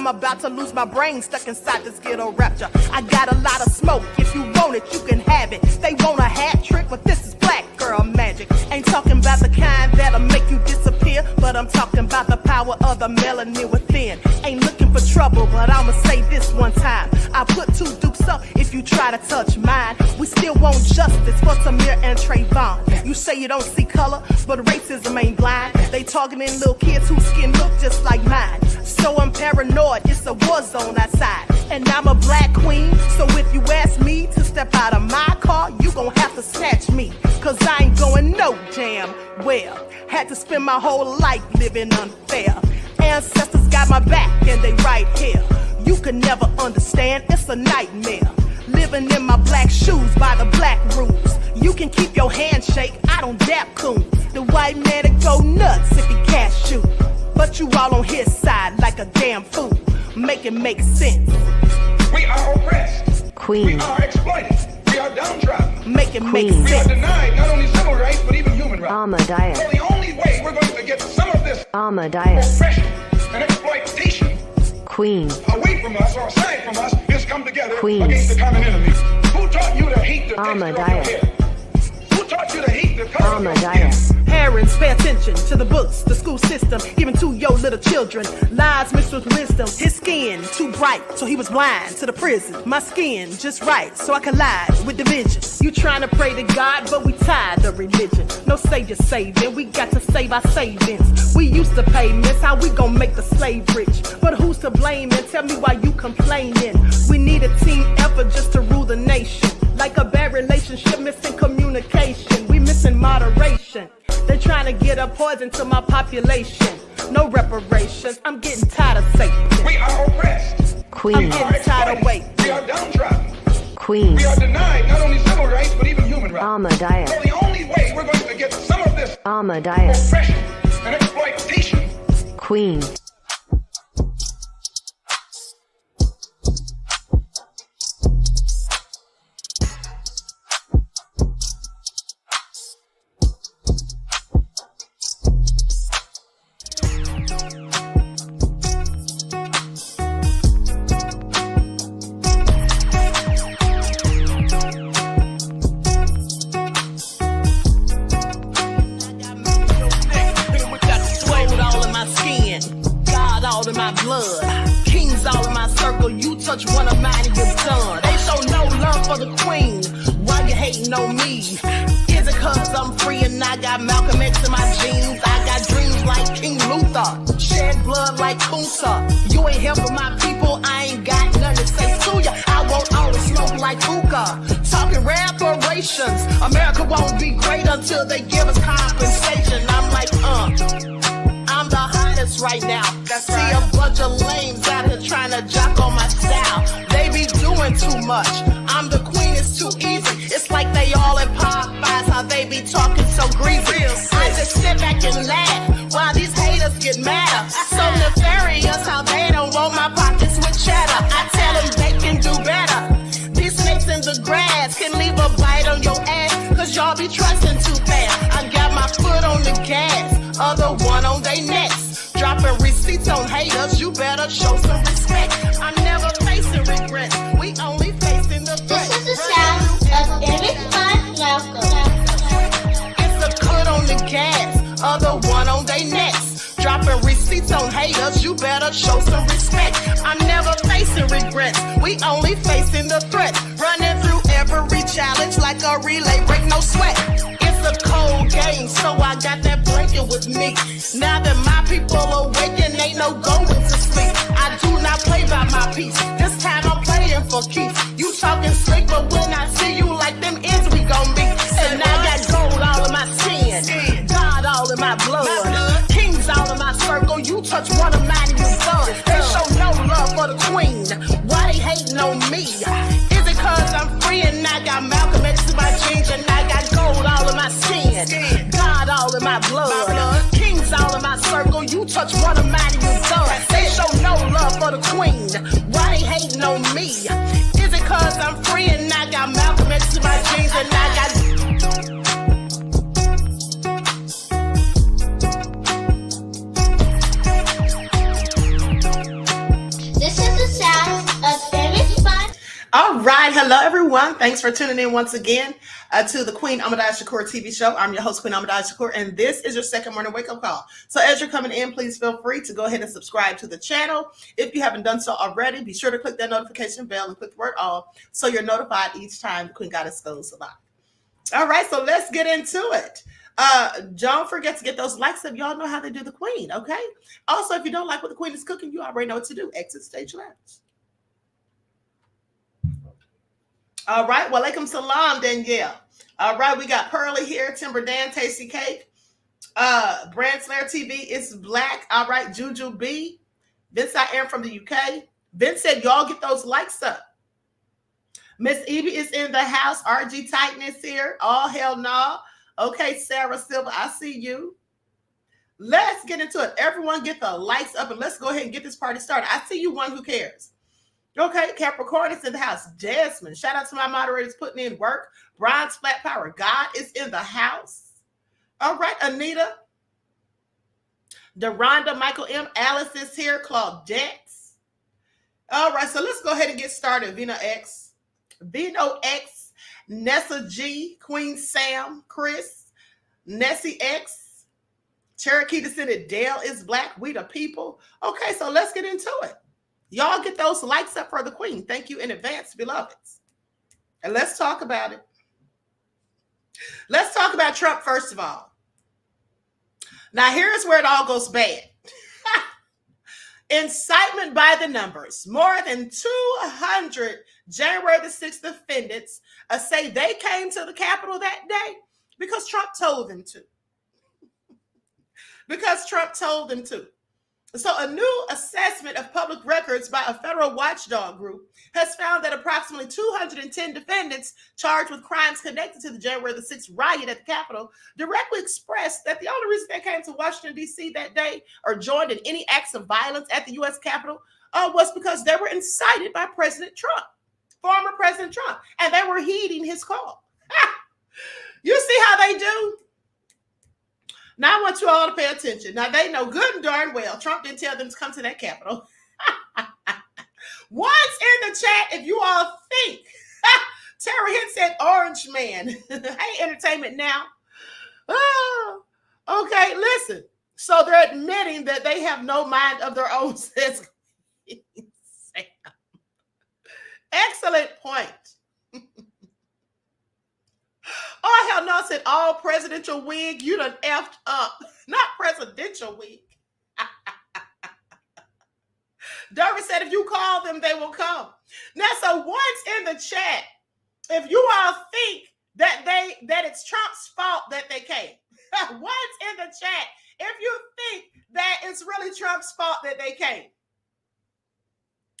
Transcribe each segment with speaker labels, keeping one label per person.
Speaker 1: I'm about to lose my brain stuck inside this ghetto rapture. I got a lot of smoke. If you want it, you can have it. They want a hat trick, but this is black girl magic. Ain't talking about the kind that'll make you disappear, but I'm talking about the power of the melanin within. Ain't looking for trouble, but I'ma say this one time. I put two dukes up if you try to touch mine. We still want justice for Samir and Trayvon. You say you don't see color, but racism ain't blind. They targeting little kids whose skin look just like mine. So I'm paranoid, it's a war zone outside. And I'm a black queen, so if you ask me to step out of my car, you gon' have to snatch me. Cause I ain't going no damn well. Had to spend my whole life living unfair. Ancestors got my back and they right here. You can never understand, it's a nightmare. Living in my black shoes by the black rules. You can keep your handshake, I don't dap coon. The white man to go nuts if he can't shoot. But you all on his side like a damn fool. Make it make sense.
Speaker 2: We are oppressed.
Speaker 3: Queen.
Speaker 2: We are exploited. We are downtrodden.
Speaker 1: Make it make sense.
Speaker 2: We are denied not only civil rights, but even human rights.
Speaker 3: Ahmadiyyah.
Speaker 2: So the only way we're going to get some of this
Speaker 3: Ahmadiyyah.
Speaker 2: oppression and exploitation
Speaker 3: Queen.
Speaker 2: away from us or aside from us is come together
Speaker 3: Queen.
Speaker 2: against the common enemy. Who taught you to hate the texture of your
Speaker 3: Ahmadiyyah.
Speaker 2: hair? Who taught you to hate the color of your
Speaker 3: Ahmadiyyah.
Speaker 2: skin?
Speaker 1: Parents, pay attention to the books, the school system, given to your little children. Lies mixed with wisdom. His skin too bright, so he was blind to the prison. My skin just right, so I collide with division. You trying to pray to God, but we tired of religion. No savior saving, we got to save our savings. We used to pay miss, how we gon' make the slave rich? But who's to blame, and tell me why you complaining? We need a team effort just to rule the nation. Like a bad relationship, missing communication. We missing moderation. They're trying to get a poison to my population. No reparations. I'm getting tired of Satan.
Speaker 2: We are oppressed.
Speaker 3: Queen.
Speaker 1: I'm getting tired of waiting.
Speaker 2: We are downtrodden.
Speaker 3: Queen.
Speaker 2: We are denied not only civil rights, but even human rights.
Speaker 3: Ahmadiyyah.
Speaker 2: So the only way we're going to get some of this
Speaker 3: Ahmadiyyah.
Speaker 2: oppression and exploitation.
Speaker 3: Queen.
Speaker 1: Touch one of mine and you're done. They show no love for the queen. Why you hating on me? Is it cause I'm free and I got Malcolm X in my jeans? I got dreams like King Luther, shed blood like Kunta. You ain't helping my people, I ain't got nothing to say to ya. I won't always smoke like hookah. Talking reparations, America won't be great until they give us compensation. I'm like, I'm the hottest right now. See a bunch of lames out here trying to jock on my style. They be doing too much. I'm the queen, it's too easy. It's like they all in Popeyes, how they be talking so greasy. I just sit back and laugh while these haters get mad. So nefarious how they don't want my pockets with cheddar. I tell them they can do better. These snakes in the grass can leave a bite on your ass, cause y'all be trusting too fast. I got my foot on the gas, other one on they necks. Dropping receipts receipts on haters, you better show some respect. I'm never facing regrets, we only facing the threat.
Speaker 4: This is the sound of every Malcolm.
Speaker 1: It's a cut on the gas, other one on they necks. Dropping receipts on haters, you better show some respect. I'm never facing regrets, we only facing the threat. Running through every challenge like a relay, break no sweat. It's a cold game, so I got that blanket with me. Now that my people awaken, ain't no going to sleep. I do not play by my piece, this time I'm playing for keeps. You talking slick, but when I see you like them ends, we gon' meet. And I got gold all in my skin, God all in my blood, kings all in my circle. You touch one of mine and you done. They show no love for the queen, why they hating on me? Is it cause I'm free and I got Malcolm X in my jeans, and I got gold all in my skin, God all in my blood, kings all in my circle. You touch one of mine and you done. They show no love for the queen, why they hating on me? Is it cause I'm free and I got Malcolm X in my jeans, and I got
Speaker 4: This is the sound of every fun.
Speaker 1: All right. Hello, everyone. Thanks for tuning in once again to the QueenAhmadiyyah TV show. I'm your host, QueenAhmadiyyah, and this is your second morning wake-up call. So as you're coming in, please feel free to go ahead and subscribe to the channel. If you haven't done so already, be sure to click that notification bell and click the word all so you're notified each time the Queen Goddess goes live. All right, so let's get into it. Don't forget to get those likes up. Y'all know how they do the Queen, okay? Also, if you don't like what the Queen is cooking, you already know what to do. Exit stage left. All right, walaikum salam, Danielle. All right, we got Pearly here, Timber Dan, Tasty Cake. Brand Slayer TV is black. All right, Juju B. Vince, I am from the UK. Vince said, y'all get those likes up. Miss Evie is in the house. RG Titan is here. All hell no. Okay, Sarah Silva, I see you. Let's get into it. Everyone get the likes up and let's go ahead and get this party started. I see you, one who cares. Okay, Capricorn is in the house. Jasmine, shout out to my moderators putting in work. Bronze Flat Power God is in the house. All right, Anita. Deronda, Michael M. Alice is here. Claudette. All right, so let's go ahead and get started. Vino X, Nessa G, Queen Sam, Chris, Nessie X, Cherokee Descendant Dale is black. We the people. Okay, so let's get into it. Y'all get those likes up for the Queen. Thank you in advance, beloveds. And let's talk about it. Let's talk about Trump first of all. Now, here's where it all goes bad. Incitement by the numbers. More than 200 January the 6th defendants say they came to the Capitol that day because Trump told them to. Because Trump told them to. So a new assessment of public records by a federal watchdog group has found that approximately 210 defendants charged with crimes connected to the January the 6th riot at the Capitol directly expressed that the only reason they came to Washington, D.C. that day or joined in any acts of violence at the U.S. Capitol was because they were incited by President Trump, former President Trump, and they were heeding his call. You see how they do? Now I want you all to pay attention. Now they know good and darn well Trump didn't tell them to come to that Capitol. Once in the chat, if you all think, Terry Hint said Orange Man. Hey, Entertainment Now. Oh, okay, listen. So they're admitting that they have no mind of their own, says Sam. Excellent point. Oh, hell no, said all presidential wig. You done effed up. Not presidential wig. Derby said if you call them, they will come. Now, so once in the chat, if you all think that it's Trump's fault that they came, once in the chat, if you think that it's really Trump's fault that they came,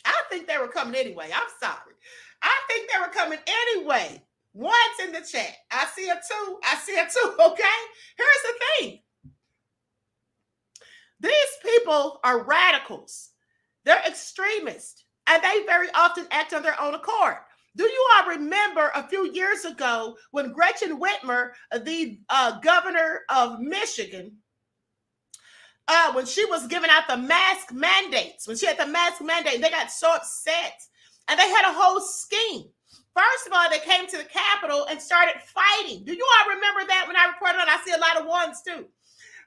Speaker 1: I think they were coming anyway. I'm sorry. I think they were coming anyway. Once in the chat. I see a two. Okay? Here's the thing. These people are radicals. They're extremists. And they very often act on their own accord. Do you all remember a few years ago when Gretchen Whitmer, the governor of Michigan, when she was giving out the mask mandates, when she had the mask mandate, they got so upset and they had a whole scheme. First of all, they came to the Capitol and started fighting. Do you all remember that when I reported on? I see a lot of ones too.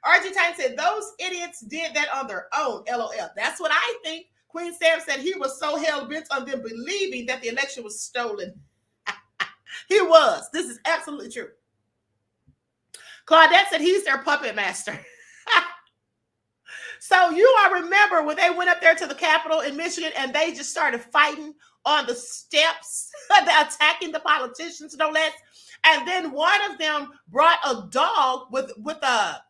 Speaker 1: Argentine said, those idiots did that on their own, LOL. That's what I think. Queen Sam said he was so hell-bent on them believing that the election was stolen. He was. This is absolutely true. Claudette said he's their puppet master. So you all remember when they went up there to the Capitol in Michigan and they just started fighting on the steps, attacking the politicians, no less. And then one of them brought a dog with a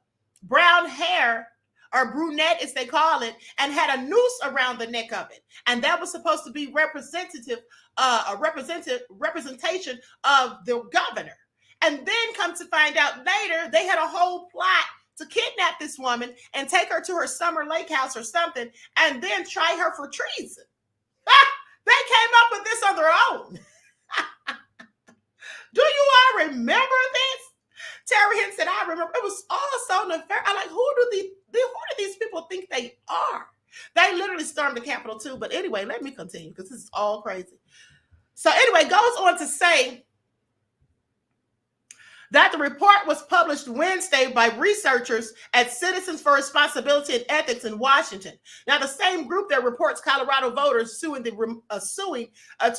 Speaker 1: brown hair, or brunette as they call it, and had a noose around the neck of it. And that was supposed to be representation of the governor. And then come to find out later, they had a whole plot to kidnap this woman and take her to her summer lake house or something, and then try her for treason. They came up with this on their own. Do you all remember this? Terry Hinn said, I remember. It was all so nefarious. I'm like, who do these people think they are? They literally stormed the Capitol too. But anyway, let me continue because this is all crazy. So anyway, goes on to say that the report was published Wednesday by researchers at Citizens for Responsibility and Ethics in Washington. Now, the same group that reports Colorado voters suing to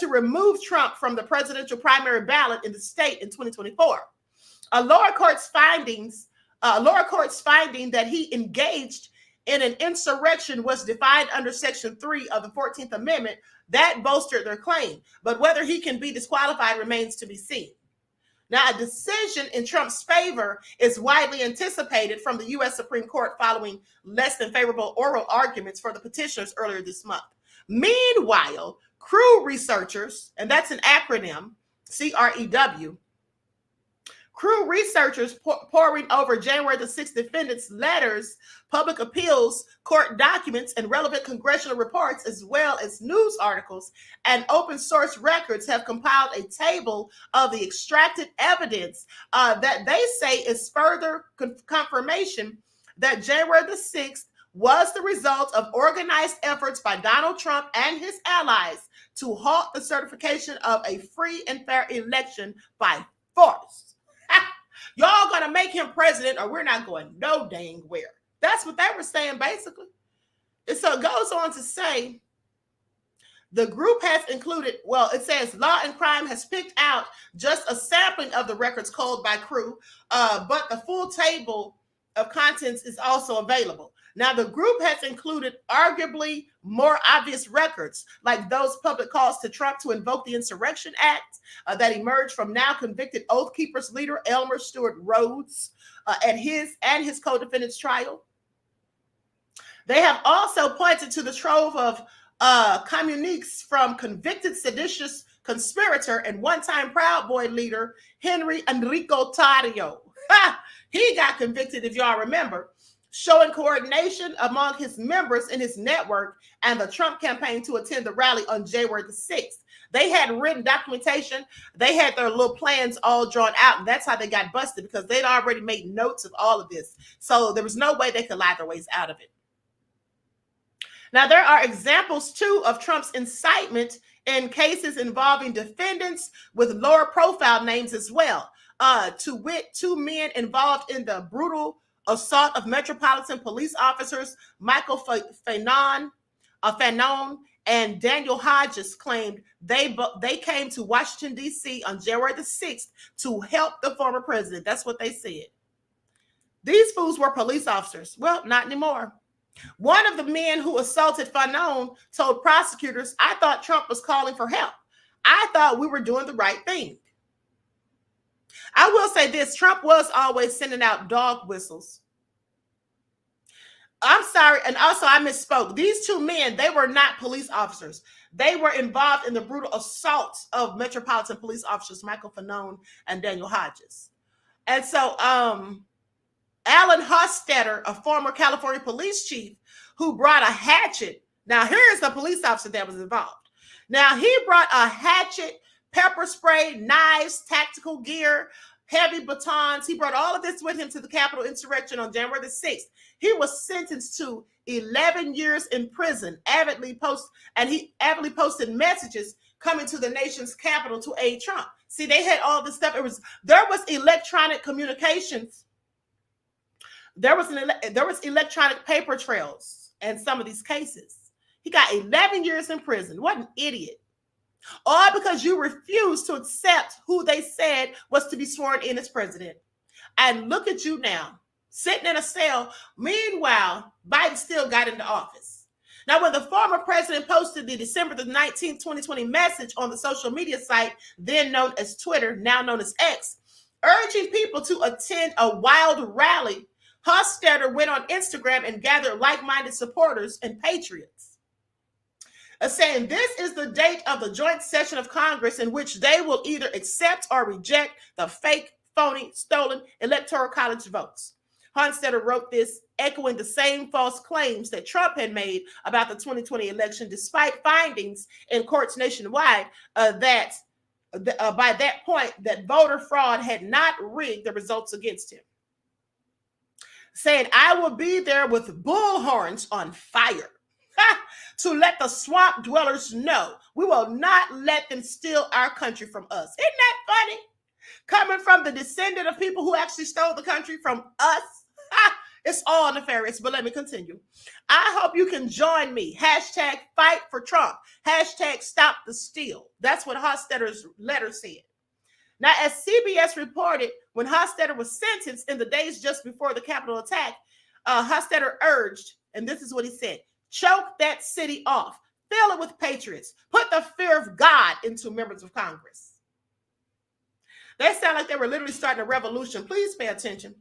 Speaker 1: remove Trump from the presidential primary ballot in the state in 2024. A lower court's finding that he engaged in an insurrection was defined under Section 3 of the 14th Amendment. That bolstered their claim. But whether he can be disqualified remains to be seen. Now, a decision in Trump's favor is widely anticipated from the U.S. Supreme Court following less than favorable oral arguments for the petitioners earlier this month. Meanwhile, Crew researchers, and that's an acronym, CREW, Crew researchers poring over January the 6th defendants' letters, public appeals, court documents, and relevant congressional reports, as well as news articles and open source records, have compiled a table of the extracted evidence that they say is further confirmation that January the 6th was the result of organized efforts by Donald Trump and his allies to halt the certification of a free and fair election by force. Y'all gonna make him president or we're not going no dang where. That's what they were saying basically. And so it goes on to say the group has included, well, it says Law and Crime has picked out just a sampling of the records culled by Crew, but the full table of contents is also available. Now, the group has included arguably more obvious records, like those public calls to Trump to invoke the Insurrection Act that emerged from now convicted Oath Keepers leader Elmer Stewart Rhodes and his co-defendants' trial. They have also pointed to the trove of communiques from convicted seditious conspirator and one-time Proud Boy leader Henry Enrico Tarrio. He got convicted, if y'all remember, showing coordination among his members in his network and the Trump campaign to attend the rally on January the 6th. They had written documentation. They had their little plans all drawn out, and that's how they got busted, because they'd already made notes of all of this. So there was no way they could lie their ways out of it. Now, there are examples, too, of Trump's incitement in cases involving defendants with lower profile names as well. To wit, 2 men involved in the brutal assault of Metropolitan Police officers Michael Fanon and Daniel Hodges claimed they came to Washington, D.C. on January the 6th to help the former president. That's what they said. These fools were police officers. Well, not anymore. One of the men who assaulted Fanon told prosecutors, I thought Trump was calling for help. I thought we were doing the right thing. I will say this, Trump was always sending out dog whistles. I'm sorry, and also I misspoke. These 2 men, they were not police officers. They were involved in the brutal assault of Metropolitan Police officers Michael Fanon and Daniel Hodges. And so Alan Hostetter, a former California police chief who brought a hatchet. Now, here's the police officer that was involved. Now, he brought a hatchet, pepper spray, knives, tactical gear, heavy batons. He brought all of this with him to the Capitol insurrection on January the 6th. He was sentenced to 11 years in prison, he avidly posted messages coming to the nation's capital to aid Trump. See, they had all this stuff. There was electronic communications. There was electronic paper trails in some of these cases. He got 11 years in prison. What an idiot. All because you refused to accept who they said was to be sworn in as president. And look at you now, sitting in a cell. Meanwhile, Biden still got into office. Now, when the former president posted the December the 19th, 2020 message on the social media site, then known as Twitter, now known as X, urging people to attend a wild rally, Hofstadter went on Instagram and gathered like-minded supporters and patriots, saying this is the date of the joint session of Congress in which they will either accept or reject the fake, phony, stolen electoral college votes. Hofstadter wrote this, echoing the same false claims that Trump had made about the 2020 election, despite findings in courts nationwide that by that point that voter fraud had not rigged the results against him. Saying, I will be there with bullhorns on fire to let the swamp dwellers know we will not let them steal our country from us. Isn't that funny? Coming from the descendant of people who actually stole the country from us. It's all nefarious, but let me continue. I hope you can join me. Hashtag fight for Trump. Hashtag stop the steal. That's what Hofstadter's letter said. Now, as CBS reported, when Hofstadter was sentenced in the days just before the Capitol attack, Hofstadter urged, and this is what he said, choke that city off, fill it with patriots, put the fear of God into members of Congress. They sound like they were literally starting a revolution. Please pay attention.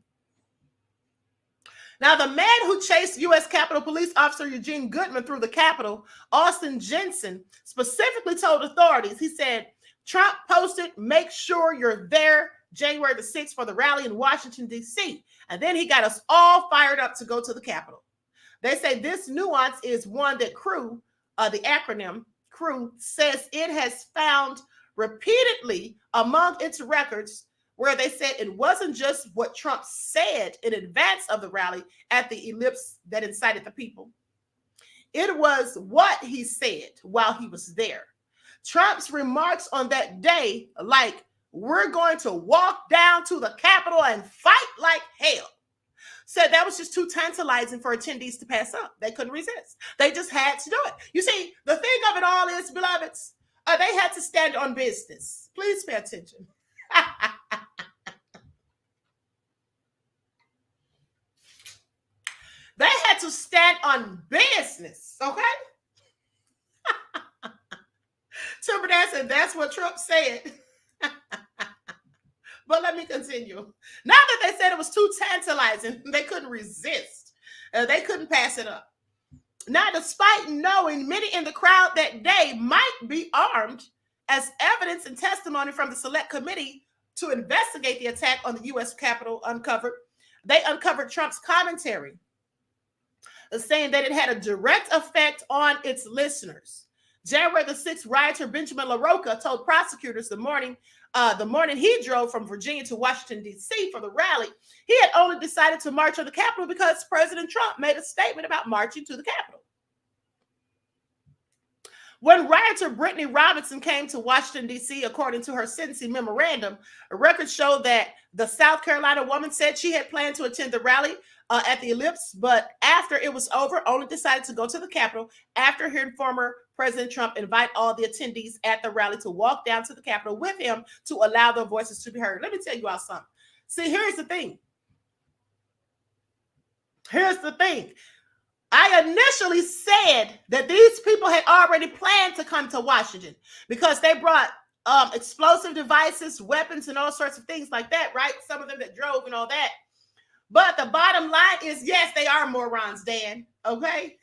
Speaker 1: Now, the man who chased U.S. Capitol Police Officer Eugene Goodman through the Capitol, Austin Jensen, specifically told authorities, he said, Trump posted, make sure you're there January the 6th for the rally in Washington, D.C. And then he got us all fired up to go to the Capitol. They say this nuance is one that CREW, the acronym CREW, says it has found repeatedly among its records, where they said it wasn't just what Trump said in advance of the rally at the ellipse that incited the people. It was what he said while he was there. Trump's remarks on that day, like, we're going to walk down to the Capitol and fight like hell, said that was just too tantalizing for attendees to pass up. They couldn't resist. They just had to do it. You see, the thing of it all is, beloveds, they had to stand on business. Please pay attention. They had to stand on business, okay? Timberland said that's what Trump said. But let me continue. Now that they said it was too tantalizing, they couldn't resist. They couldn't pass it up. Now, despite knowing many in the crowd that day might be armed, as evidence and testimony from the Select Committee to investigate the attack on the U.S. Capitol uncovered Trump's commentary, saying that it had a direct effect on its listeners. January the 6th, rioter Benjamin LaRocca told prosecutors the morning he drove from Virginia to Washington, D.C. for the rally, he had only decided to march on the Capitol because President Trump made a statement about marching to the Capitol. When rioter Brittany Robinson came to Washington, D.C., according to her sentencing memorandum, records show that the South Carolina woman said she had planned to attend the rally at the ellipse, but after it was over, only decided to go to the Capitol after hearing former President Trump invite all the attendees at the rally to walk down to the Capitol with him to allow their voices to be heard. Let me tell you all something. See, here's the thing. I initially said that these people had already planned to come to Washington because they brought explosive devices, weapons, and all sorts of things like that, right? Some of them that drove and all that. But the bottom line is, yes, they are morons, Dan, okay?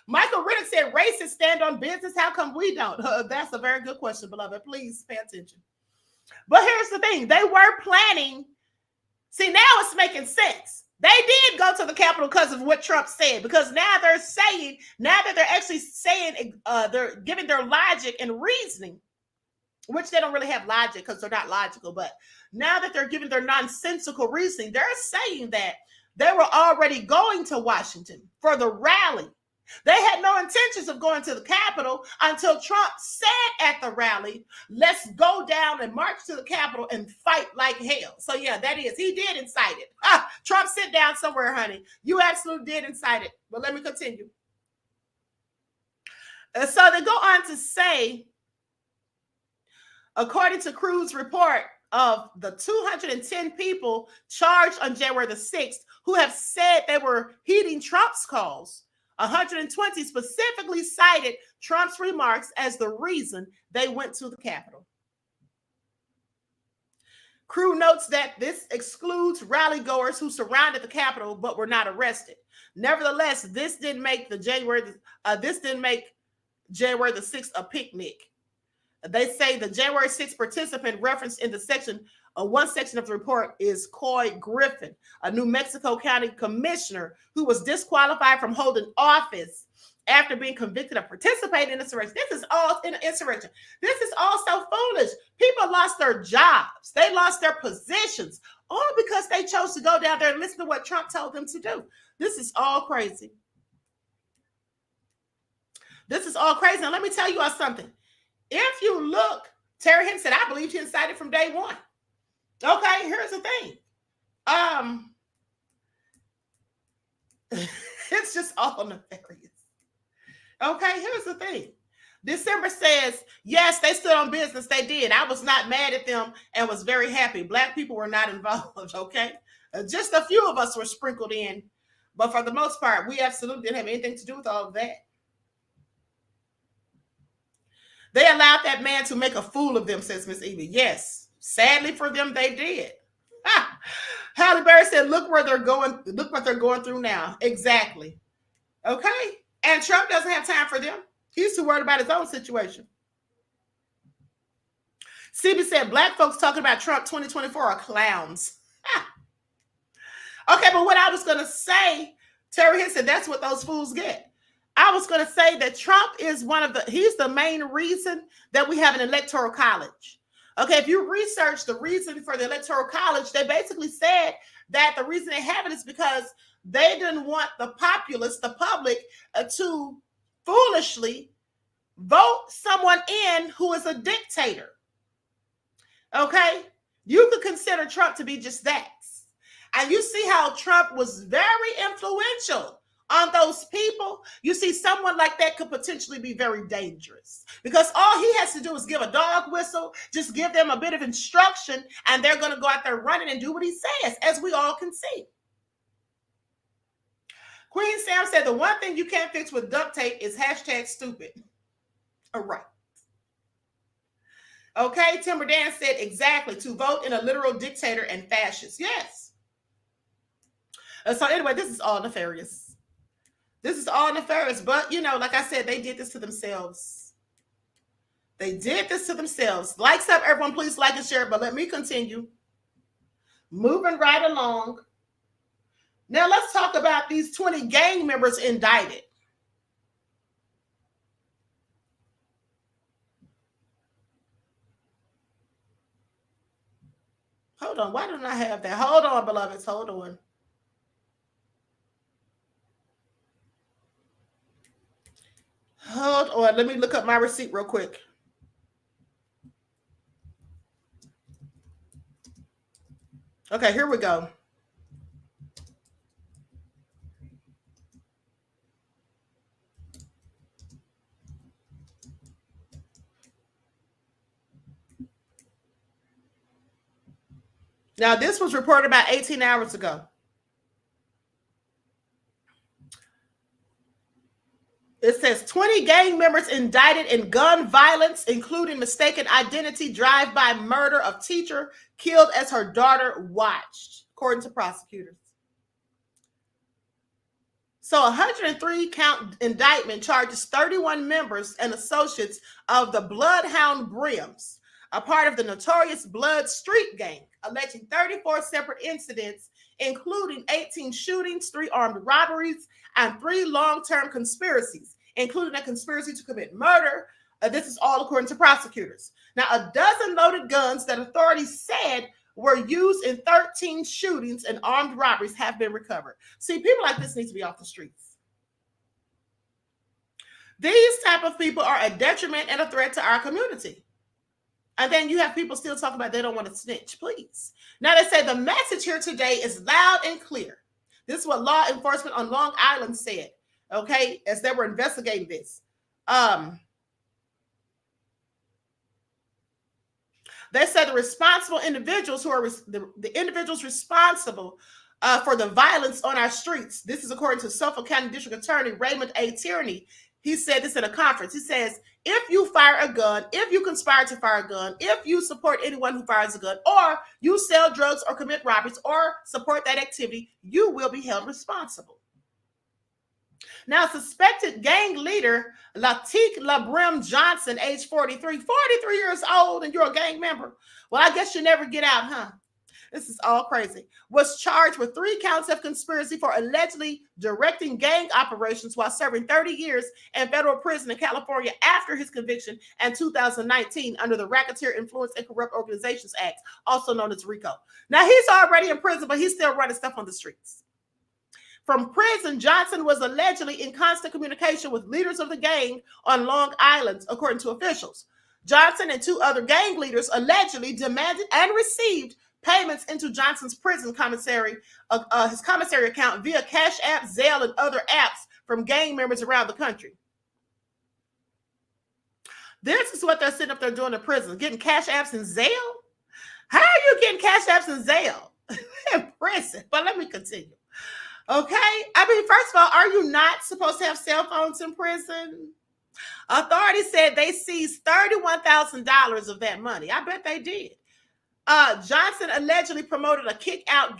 Speaker 1: Michael Riddick said, racists stand on business. How come we don't? That's a very good question, beloved. Please pay attention. But here's the thing. They were planning. See, now it's making sense. They did go to the Capitol because of what Trump said, because now they're saying, now that they're actually saying, they're giving their logic and reasoning. which they don't really have logic because they're not logical. But now that they're giving their nonsensical reasoning, they're saying that they were already going to Washington for the rally. They had no intentions of going to the Capitol until Trump said at the rally, let's go down and march to the Capitol and fight like hell. So yeah, that is, he did incite it. Trump, sit down somewhere, honey. You absolutely did incite it. But let me continue. So they go on to say, according to Cruz's report, of the 210 people charged on January the 6th who have said they were heeding Trump's calls, 120 specifically cited Trump's remarks as the reason they went to the Capitol. Crew notes that this excludes rally goers who surrounded the Capitol but were not arrested. Nevertheless, this didn't make January the 6th a picnic. They say the January 6th participant referenced in the section, one section of the report is Coy Griffin, a New Mexico County commissioner who was disqualified from holding office after being convicted of participating in insurrection. This is all in insurrection. This is all so foolish. People lost their jobs. They lost their positions, all because they chose to go down there and listen to what Trump told them to do. This is all crazy. This is all crazy. Now, let me tell you all something. If you look, Terry Henson said, I believe he incited from day one. Okay, here's the thing. It's just all nefarious. Okay, here's the thing. December says, yes, they stood on business. They did. I was not mad at them and was very happy. Black people were not involved, okay? Just a few of us were sprinkled in. But for the most part, we absolutely didn't have anything to do with all of that. They allowed that man to make a fool of them, says Miss Evie. Yes, sadly for them, they did. Halle Berry said, look where they're going. Look what they're going through now. Exactly. Okay. And Trump doesn't have time for them. He's too worried about his own situation. CB said, black folks talking about Trump 2024 are clowns. Okay, but what I was going to say, Terry Henson, that's what those fools get. I was going to say that Trump is he's the main reason that we have an electoral college. Okay, if you research the reason for the electoral college, they basically said that the reason they have it is because they didn't want the populace, the public, to foolishly vote someone in who is a dictator. Okay, you could consider Trump to be just that. And you see how Trump was very influential on those people. You see, someone like that could potentially be very dangerous because all he has to do is give a dog whistle, just give them a bit of instruction, and they're going to go out there running and do what he says, as we all can see. Queen Sam said, the one thing you can't fix with duct tape is #stupid. All right. Okay, Timber Dan said, exactly, to vote in a literal dictator and fascist. Yes. So anyway, this is all nefarious. This is all nefarious, but, you know, like I said, they did this to themselves. They did this to themselves. Likes up, everyone, please like and share, but let me continue. Moving right along. Now, let's talk about these 20 gang members indicted. Hold on. Why don't I have that? Hold on, beloveds. Hold on. Hold on. Let me look up my receipt real quick. Okay, here we go. Now, this was reported about 18 hours ago. It says 20 gang members indicted in gun violence, including mistaken identity, drive-by murder of teacher killed as her daughter watched, according to prosecutors. So 103 count indictment charges 31 members and associates of the Bloodhound Brims, a part of the notorious Blood Street Gang, alleging 34 separate incidents, including 18 shootings, 3 armed robberies, and 3 long-term conspiracies, including a conspiracy to commit murder, This is all according to prosecutors. Now, a dozen loaded guns that authorities said were used in 13 shootings and armed robberies have been recovered. See, people like this need to be off the streets. These type of people are a detriment and a threat to our community. And then you have people still talking about they don't want to snitch, please. Now they say the message here today is loud and clear. This is what law enforcement on Long Island said, okay, as they were investigating this. They said the responsible individuals who are the individuals responsible for the violence on our streets. This is according to Suffolk County District Attorney Raymond A. Tierney. He said this in a conference. He says, if you fire a gun, if you conspire to fire a gun, if you support anyone who fires a gun, or you sell drugs or commit robberies or support that activity, you will be held responsible. Now, suspected gang leader Latique LaBrim Johnson, age 43 years old, and you're a gang member. Well, I guess you never get out, huh? This is all crazy. Was charged with 3 counts of conspiracy for allegedly directing gang operations while serving 30 years in federal prison in California after his conviction in 2019 under the Racketeer Influence and Corrupt Organizations Act, also known as RICO. Now, he's already in prison, but he's still running stuff on the streets. From prison, Johnson was allegedly in constant communication with leaders of the gang on Long Island, according to officials. Johnson and 2 other gang leaders allegedly demanded and received payments into Johnson's prison commissary, his commissary account via Cash App, Zelle, and other apps from gang members around the country. This is what they're sitting up there doing in prison, getting Cash Apps and Zelle? How are you getting Cash Apps and Zelle in prison? But let me continue. Okay, I mean, first of all, are you not supposed to have cell phones in prison? Authorities said they seized $31,000 of that money. I bet they did. Johnson allegedly promoted a kicked out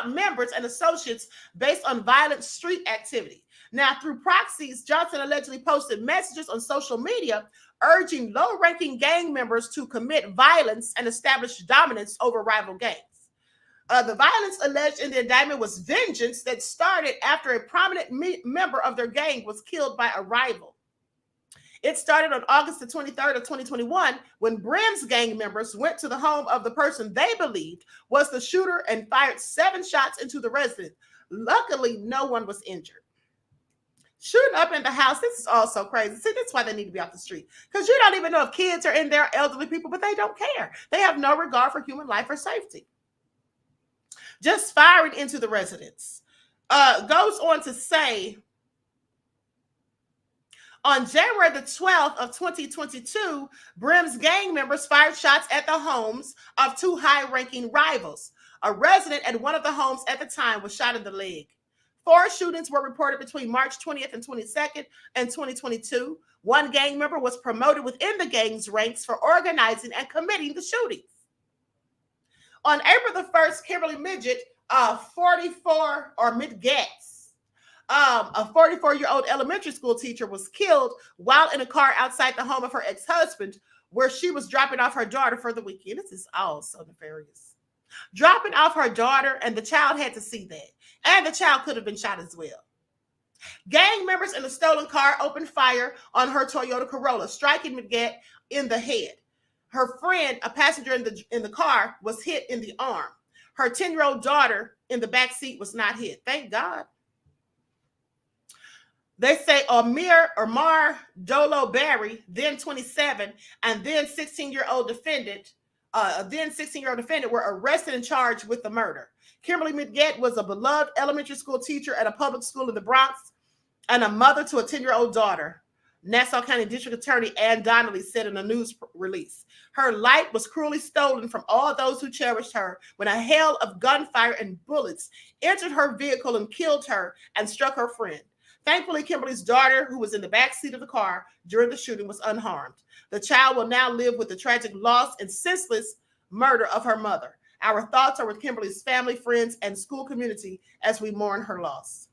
Speaker 1: members and associates based on violent street activity. Now, through proxies, Johnson allegedly posted messages on social media urging low-ranking gang members to commit violence and establish dominance over rival gangs. The violence alleged in the indictment was vengeance that started after a prominent member of their gang was killed by a rival. It started on August the 23rd of 2021 when Brim's gang members went to the home of the person they believed was the shooter and fired 7 shots into the residence. Luckily, no one was injured. Shooting up in the house, this is all so crazy. See, that's why they need to be off the street. Because you don't even know if kids are in there, elderly people, but they don't care. They have no regard for human life or safety. Just firing into the residence. Goes on to say, on January the 12th of 2022, Brim's gang members fired shots at the homes of 2 high-ranking rivals. A resident at one of the homes at the time was shot in the leg. 4 shootings were reported between March 20th and 22nd in 2022. 1 gang member was promoted within the gang's ranks for organizing and committing the shootings. On April the 1st, Kimberly Midget, a 44-year-old elementary school teacher, was killed while in a car outside the home of her ex-husband, where she was dropping off her daughter for the weekend. This is all so nefarious. Dropping off her daughter, and the child had to see that. And the child could have been shot as well. Gang members in the stolen car opened fire on her Toyota Corolla, striking Midget in the head. Her friend, a passenger in the car, was hit in the arm. Her 10-year-old daughter in the back seat was not hit. Thank God. They say Omar Dolo Barry, then 27, and then 16-year-old defendant, were arrested and charged with the murder. Kimberly Midget was a beloved elementary school teacher at a public school in the Bronx and a mother to a 10-year-old daughter. Nassau County District Attorney Ann Donnelly said in a news release, her life was cruelly stolen from all those who cherished her when a hail of gunfire and bullets entered her vehicle and killed her and struck her friend. Thankfully, Kimberly's daughter, who was in the back seat of the car during the shooting, was unharmed. The child will now live with the tragic loss and senseless murder of her mother. Our thoughts are with Kimberly's family, friends, and school community as we mourn her loss.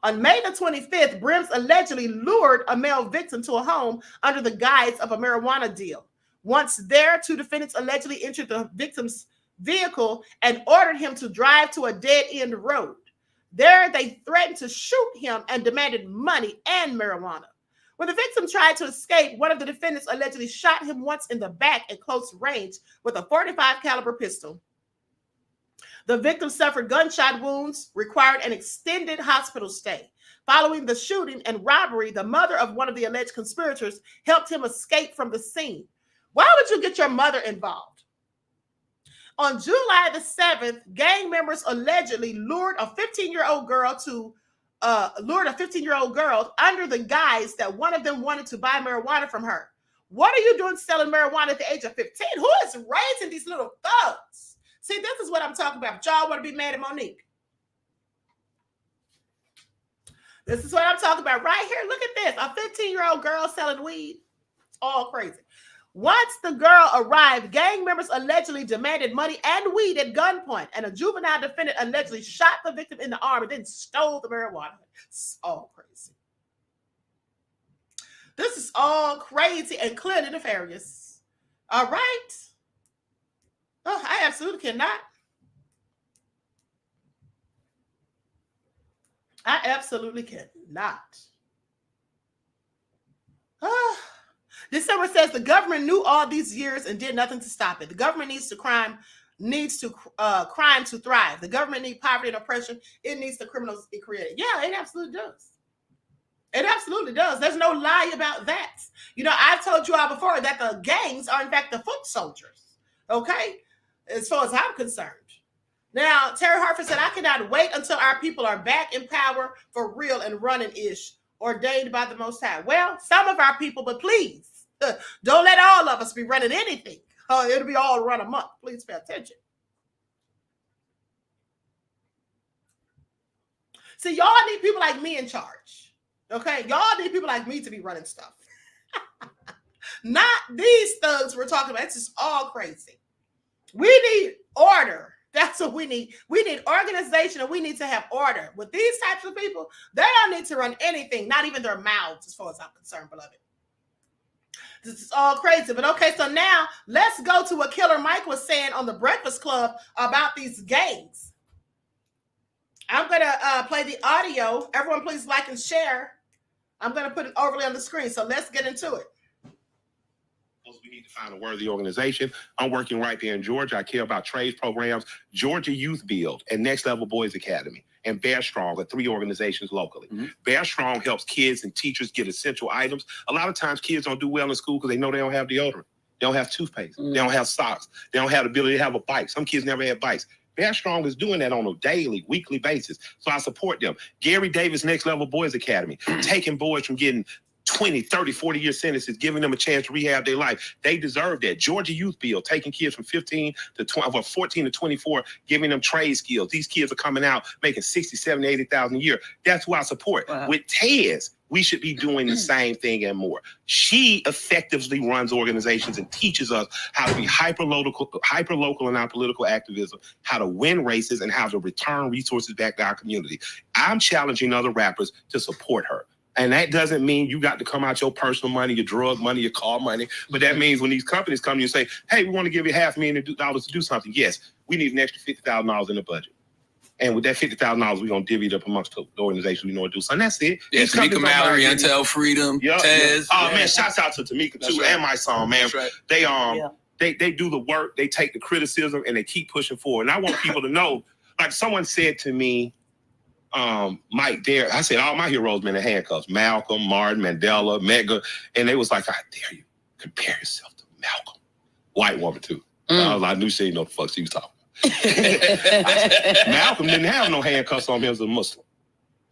Speaker 1: On May the 25th, Brims allegedly lured a male victim to a home under the guise of a marijuana deal. Once there, 2 defendants allegedly entered the victim's vehicle and ordered him to drive to a dead-end road. There, they threatened to shoot him and demanded money and marijuana. When the victim tried to escape, one of the defendants allegedly shot him once in the back at close range with a .45 caliber pistol. The victim suffered gunshot wounds, required an extended hospital stay. Following the shooting and robbery, the mother of one of the alleged conspirators helped him escape from the scene. Why would you get your mother involved? On July the 7th, gang members allegedly lured a 15-year-old girl under the guise that one of them wanted to buy marijuana from her. What are you doing selling marijuana at the age of 15? Who is raising these little thugs? See, this is what I'm talking about. But y'all want to be mad at Monique. This is what I'm talking about right here. Look at this. A 15-year-old girl selling weed. It's all crazy. Once the girl arrived, gang members allegedly demanded money and weed at gunpoint, and a juvenile defendant allegedly shot the victim in the arm and then stole the marijuana. It's all crazy. This is all crazy and clearly nefarious. All right. Oh, I absolutely cannot. I absolutely cannot. December says the government knew all these years and did nothing to stop it. The government needs crime to thrive. The government needs poverty and oppression. It needs the criminals to be created. Yeah, it absolutely does. It absolutely does. There's no lie about that. You know, I've told you all before that the gangs are in fact the foot soldiers. Okay, as far as I'm concerned. Now, Terry Hartford said, I cannot wait until our people are back in power for real and running-ish, ordained by the Most High. Well, some of our people, but please, don't let all of us be running anything. It'll be all run amok. Please pay attention. See, y'all need people like me in charge. Okay? Y'all need people like me to be running stuff. Not these thugs we're talking about. It's just all crazy. We need order. That's what we need. We need organization, and we need to have order. With these types of people, they don't need to run anything, not even their mouths, as far as I'm concerned, beloved. This is all crazy. But okay, so now let's go to what Killer Mike was saying on the Breakfast Club about these gangs. I'm going to play the audio. Everyone, please like and share. I'm going to put it overlay on the screen. So let's get into it.
Speaker 5: We need to find a worthy organization. I'm working right there in Georgia. I care about trades programs, Georgia Youth Build, and Next Level Boys Academy, and Bear Strong are 3 organizations locally. Bear Strong helps kids and teachers get essential items. A lot of times kids don't do well in school because they know they don't have deodorant. They don't have toothpaste. They don't have socks. They don't have the ability to have a bike. Some kids never had bikes. Bear Strong is doing that on a daily, weekly basis. So I support them. Gary Davis Next Level Boys Academy, taking boys from getting 20, 30, 40-year sentences, giving them a chance to rehab their life. They deserve that. Georgia Youth Build, taking kids from 14 to 24, giving them trade skills. These kids are coming out making 60, 70, 80,000 a year. That's who I support. Wow. With Tez, we should be doing the same thing and more. She effectively runs organizations and teaches us how to be hyper-local in our political activism, how to win races, and how to return resources back to our community. I'm challenging other rappers to support her. And that doesn't mean you got to come out your personal money, your drug money, your car money. But that means when these companies come to you and say, hey, we want to give you $500,000 to do something. Yes, we need an extra $50,000 in the budget. And with that $50,000, we're going to divvy it up amongst the organization we know to do something. That's it.
Speaker 6: Yeah, Tamika Mallory, Intel Freedom, Tez.
Speaker 5: Oh, man, shouts out to Tamika, too, and my song, man. Right. They do the work, they take the criticism, and they keep pushing forward. And I want people to know, like someone said to me, Mike Dare, I said all my heroes been in handcuffs. Malcolm, Martin, Mandela, Medgar, and they was like, I dare you compare yourself to Malcolm. White woman too. I knew she didn't know the fuck she was talking about. Malcolm didn't have no handcuffs on him as a Muslim.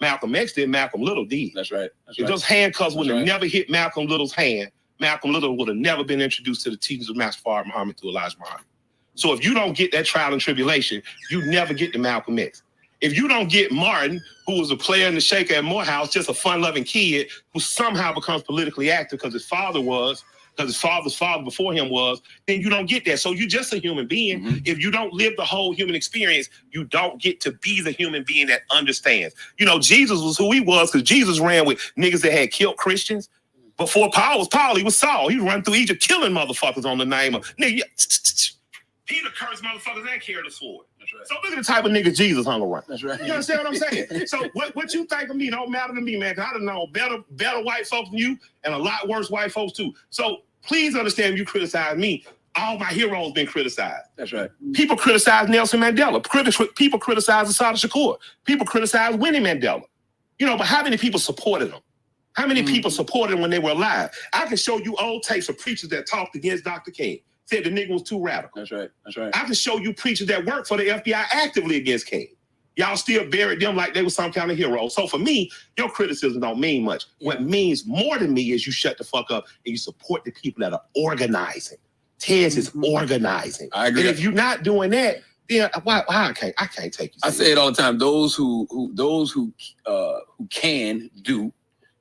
Speaker 5: Malcolm X did, Malcolm Little did. That's right. If those handcuffs would have never hit Malcolm Little's hand, Malcolm Little would have never been introduced to the teachings of Master Fard Muhammad to Elijah Muhammad. So if you don't get that trial and tribulation, you never get to Malcolm X. If you don't get Martin, who was a player in the Shaker at Morehouse, just a fun-loving kid who somehow becomes politically active because his father was, because his father's father before him was, then you don't get that. So you're just a human being. If you don't live the whole human experience, you don't get to be the human being that understands. You know, Jesus was who he was because Jesus ran with niggas that had killed Christians. Before Paul was Paul, he was Saul. He run through Egypt killing motherfuckers on the name of nigga. Peter cursed motherfuckers and carried a sword.
Speaker 6: That's right.
Speaker 5: So look at the type of nigga Jesus hung around.
Speaker 6: That's right.
Speaker 5: You understand what I'm saying? So what you think of me don't matter to me, man, because I done know better white folks than you and a lot worse white folks too. So please understand, you criticize me. All my heroes been criticized.
Speaker 6: That's right.
Speaker 5: People criticize Nelson Mandela. People criticize Assata Shakur. People criticize Winnie Mandela. You know, but how many people supported them? How many people supported them when they were alive? I can show you old tapes of preachers that talked against Dr. King. Said the nigga was too radical.
Speaker 6: That's right. That's right.
Speaker 5: I can show you preachers that work for the FBI actively against King. Y'all still buried them like they were some kind of hero. So for me, your criticism don't mean much. Yeah. What means more to me is you shut the fuck up and you support the people that are organizing. Tez is organizing.
Speaker 6: I agree.
Speaker 5: And if you're not doing that, then why I can't take you.
Speaker 6: I say it all the time. Those who can do,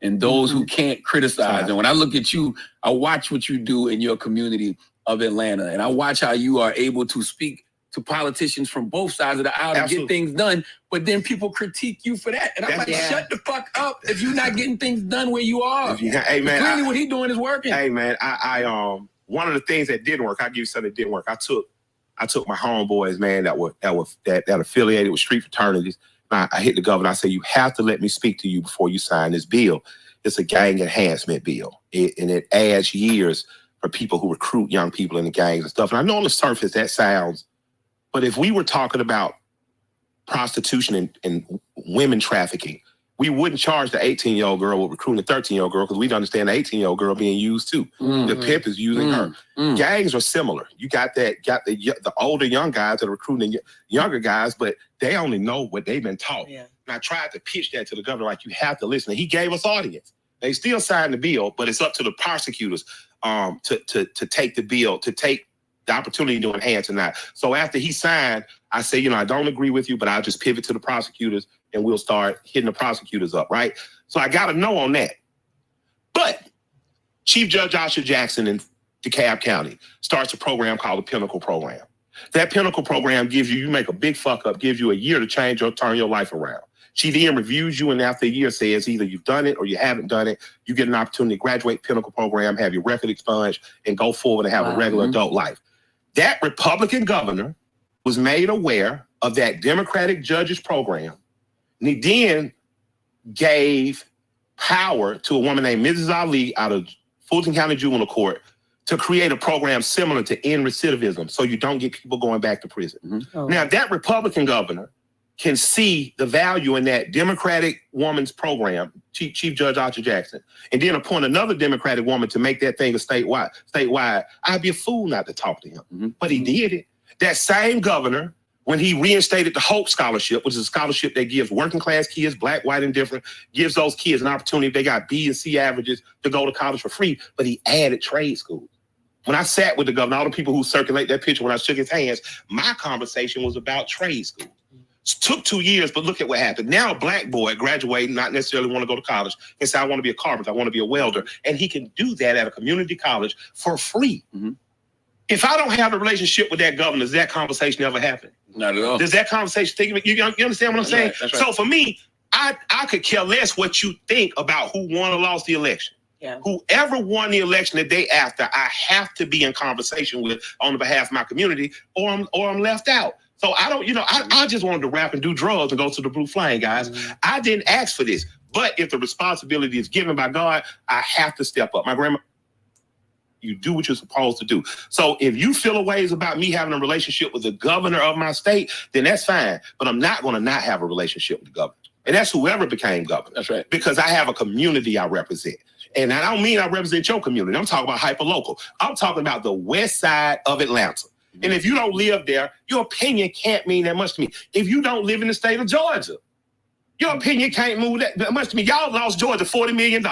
Speaker 6: and those who can't criticize. And when I look at you, I watch what you do in your community of Atlanta, and I watch how you are able to speak to politicians from both sides of the aisle to get things done. But then people critique you for that, and I'm like, shut the fuck up if you're not getting things done where you are.
Speaker 5: Hey man,
Speaker 6: clearly what he's doing is working.
Speaker 5: Hey man, I one of the things that didn't work, I'll give you something that didn't work. I took my homeboys, man, that affiliated with street fraternities. I hit the governor. I said, you have to let me speak to you before you sign this bill. It's a gang enhancement bill, and it adds years for people who recruit young people in the gangs and stuff. And I know on the surface that sounds, but if we were talking about prostitution and women trafficking, we wouldn't charge the 18-year-old girl with recruiting a 13-year-old girl because we'd understand the 18-year-old girl being used too. The pimp is using her. Gangs are similar. You got the older young guys that are recruiting younger guys, but they only know what they've been taught. Yeah. And I tried to pitch that to the governor, like, you have to listen. And he gave us audience. They still signed the bill, but it's up to the prosecutors to take the bill, to take the opportunity to enhance or not. So after he signed, I say, I don't agree with you, but I'll just pivot to the prosecutors and we'll start hitting the prosecutors up, right? So I got a no on that. But Chief Judge Usher Jackson in DeKalb County starts a program called the Pinnacle Program. That Pinnacle Program gives you make a big fuck up, gives you a year to change or turn your life around. She then reviews you, and after a year says either you've done it or you haven't done it. You get an opportunity to graduate Pinnacle Program, have your record expunged, and go forward and have a regular adult life. That Republican governor was made aware of that Democratic judge's program, and he then gave power to a woman named Mrs. Ali out of Fulton County Juvenile Court to create a program similar to end recidivism so you don't get people going back to prison. Now, that Republican governor can see the value in that Democratic woman's program, Chief Judge Usher Jackson, and then appoint another Democratic woman to make that thing a statewide. I'd be a fool not to talk to him. But he did it. That same governor, when he reinstated the Hope Scholarship, which is a scholarship that gives working class kids, black, white, and different, gives those kids an opportunity if they got B and C averages to go to college for free, but he added trade schools. When I sat with the governor, all the people who circulate that picture when I shook his hands, my conversation was about trade schools. Took 2 years, but look at what happened. Now a black boy graduating, not necessarily want to go to college, can say, I want to be a carpenter, I want to be a welder. And he can do that at a community college for free. If I don't have a relationship with that governor, does that conversation ever happen? Not at all. Does that conversation, you understand what I'm saying? Right. So for me, I could care less what you think about who won or lost the election. Yeah. Whoever won the election the day after, I have to be in conversation with on behalf of my community, or I'm left out. So I don't, I just wanted to rap and do drugs and go to the Blue Flame, guys. I didn't ask for this. But if the responsibility is given by God, I have to step up. My grandma, you do what you're supposed to do. So if you feel a ways about me having a relationship with the governor of my state, then that's fine. But I'm not going to not have a relationship with the governor. And that's whoever became governor. That's right. Because I have a community I represent. And I don't mean I represent your community. I'm talking about hyperlocal. I'm talking about the west side of Atlanta. And if you don't live there, your opinion can't mean that much to me. If you don't live in the state of Georgia, your opinion can't move that much to me. Y'all lost Georgia $40 million.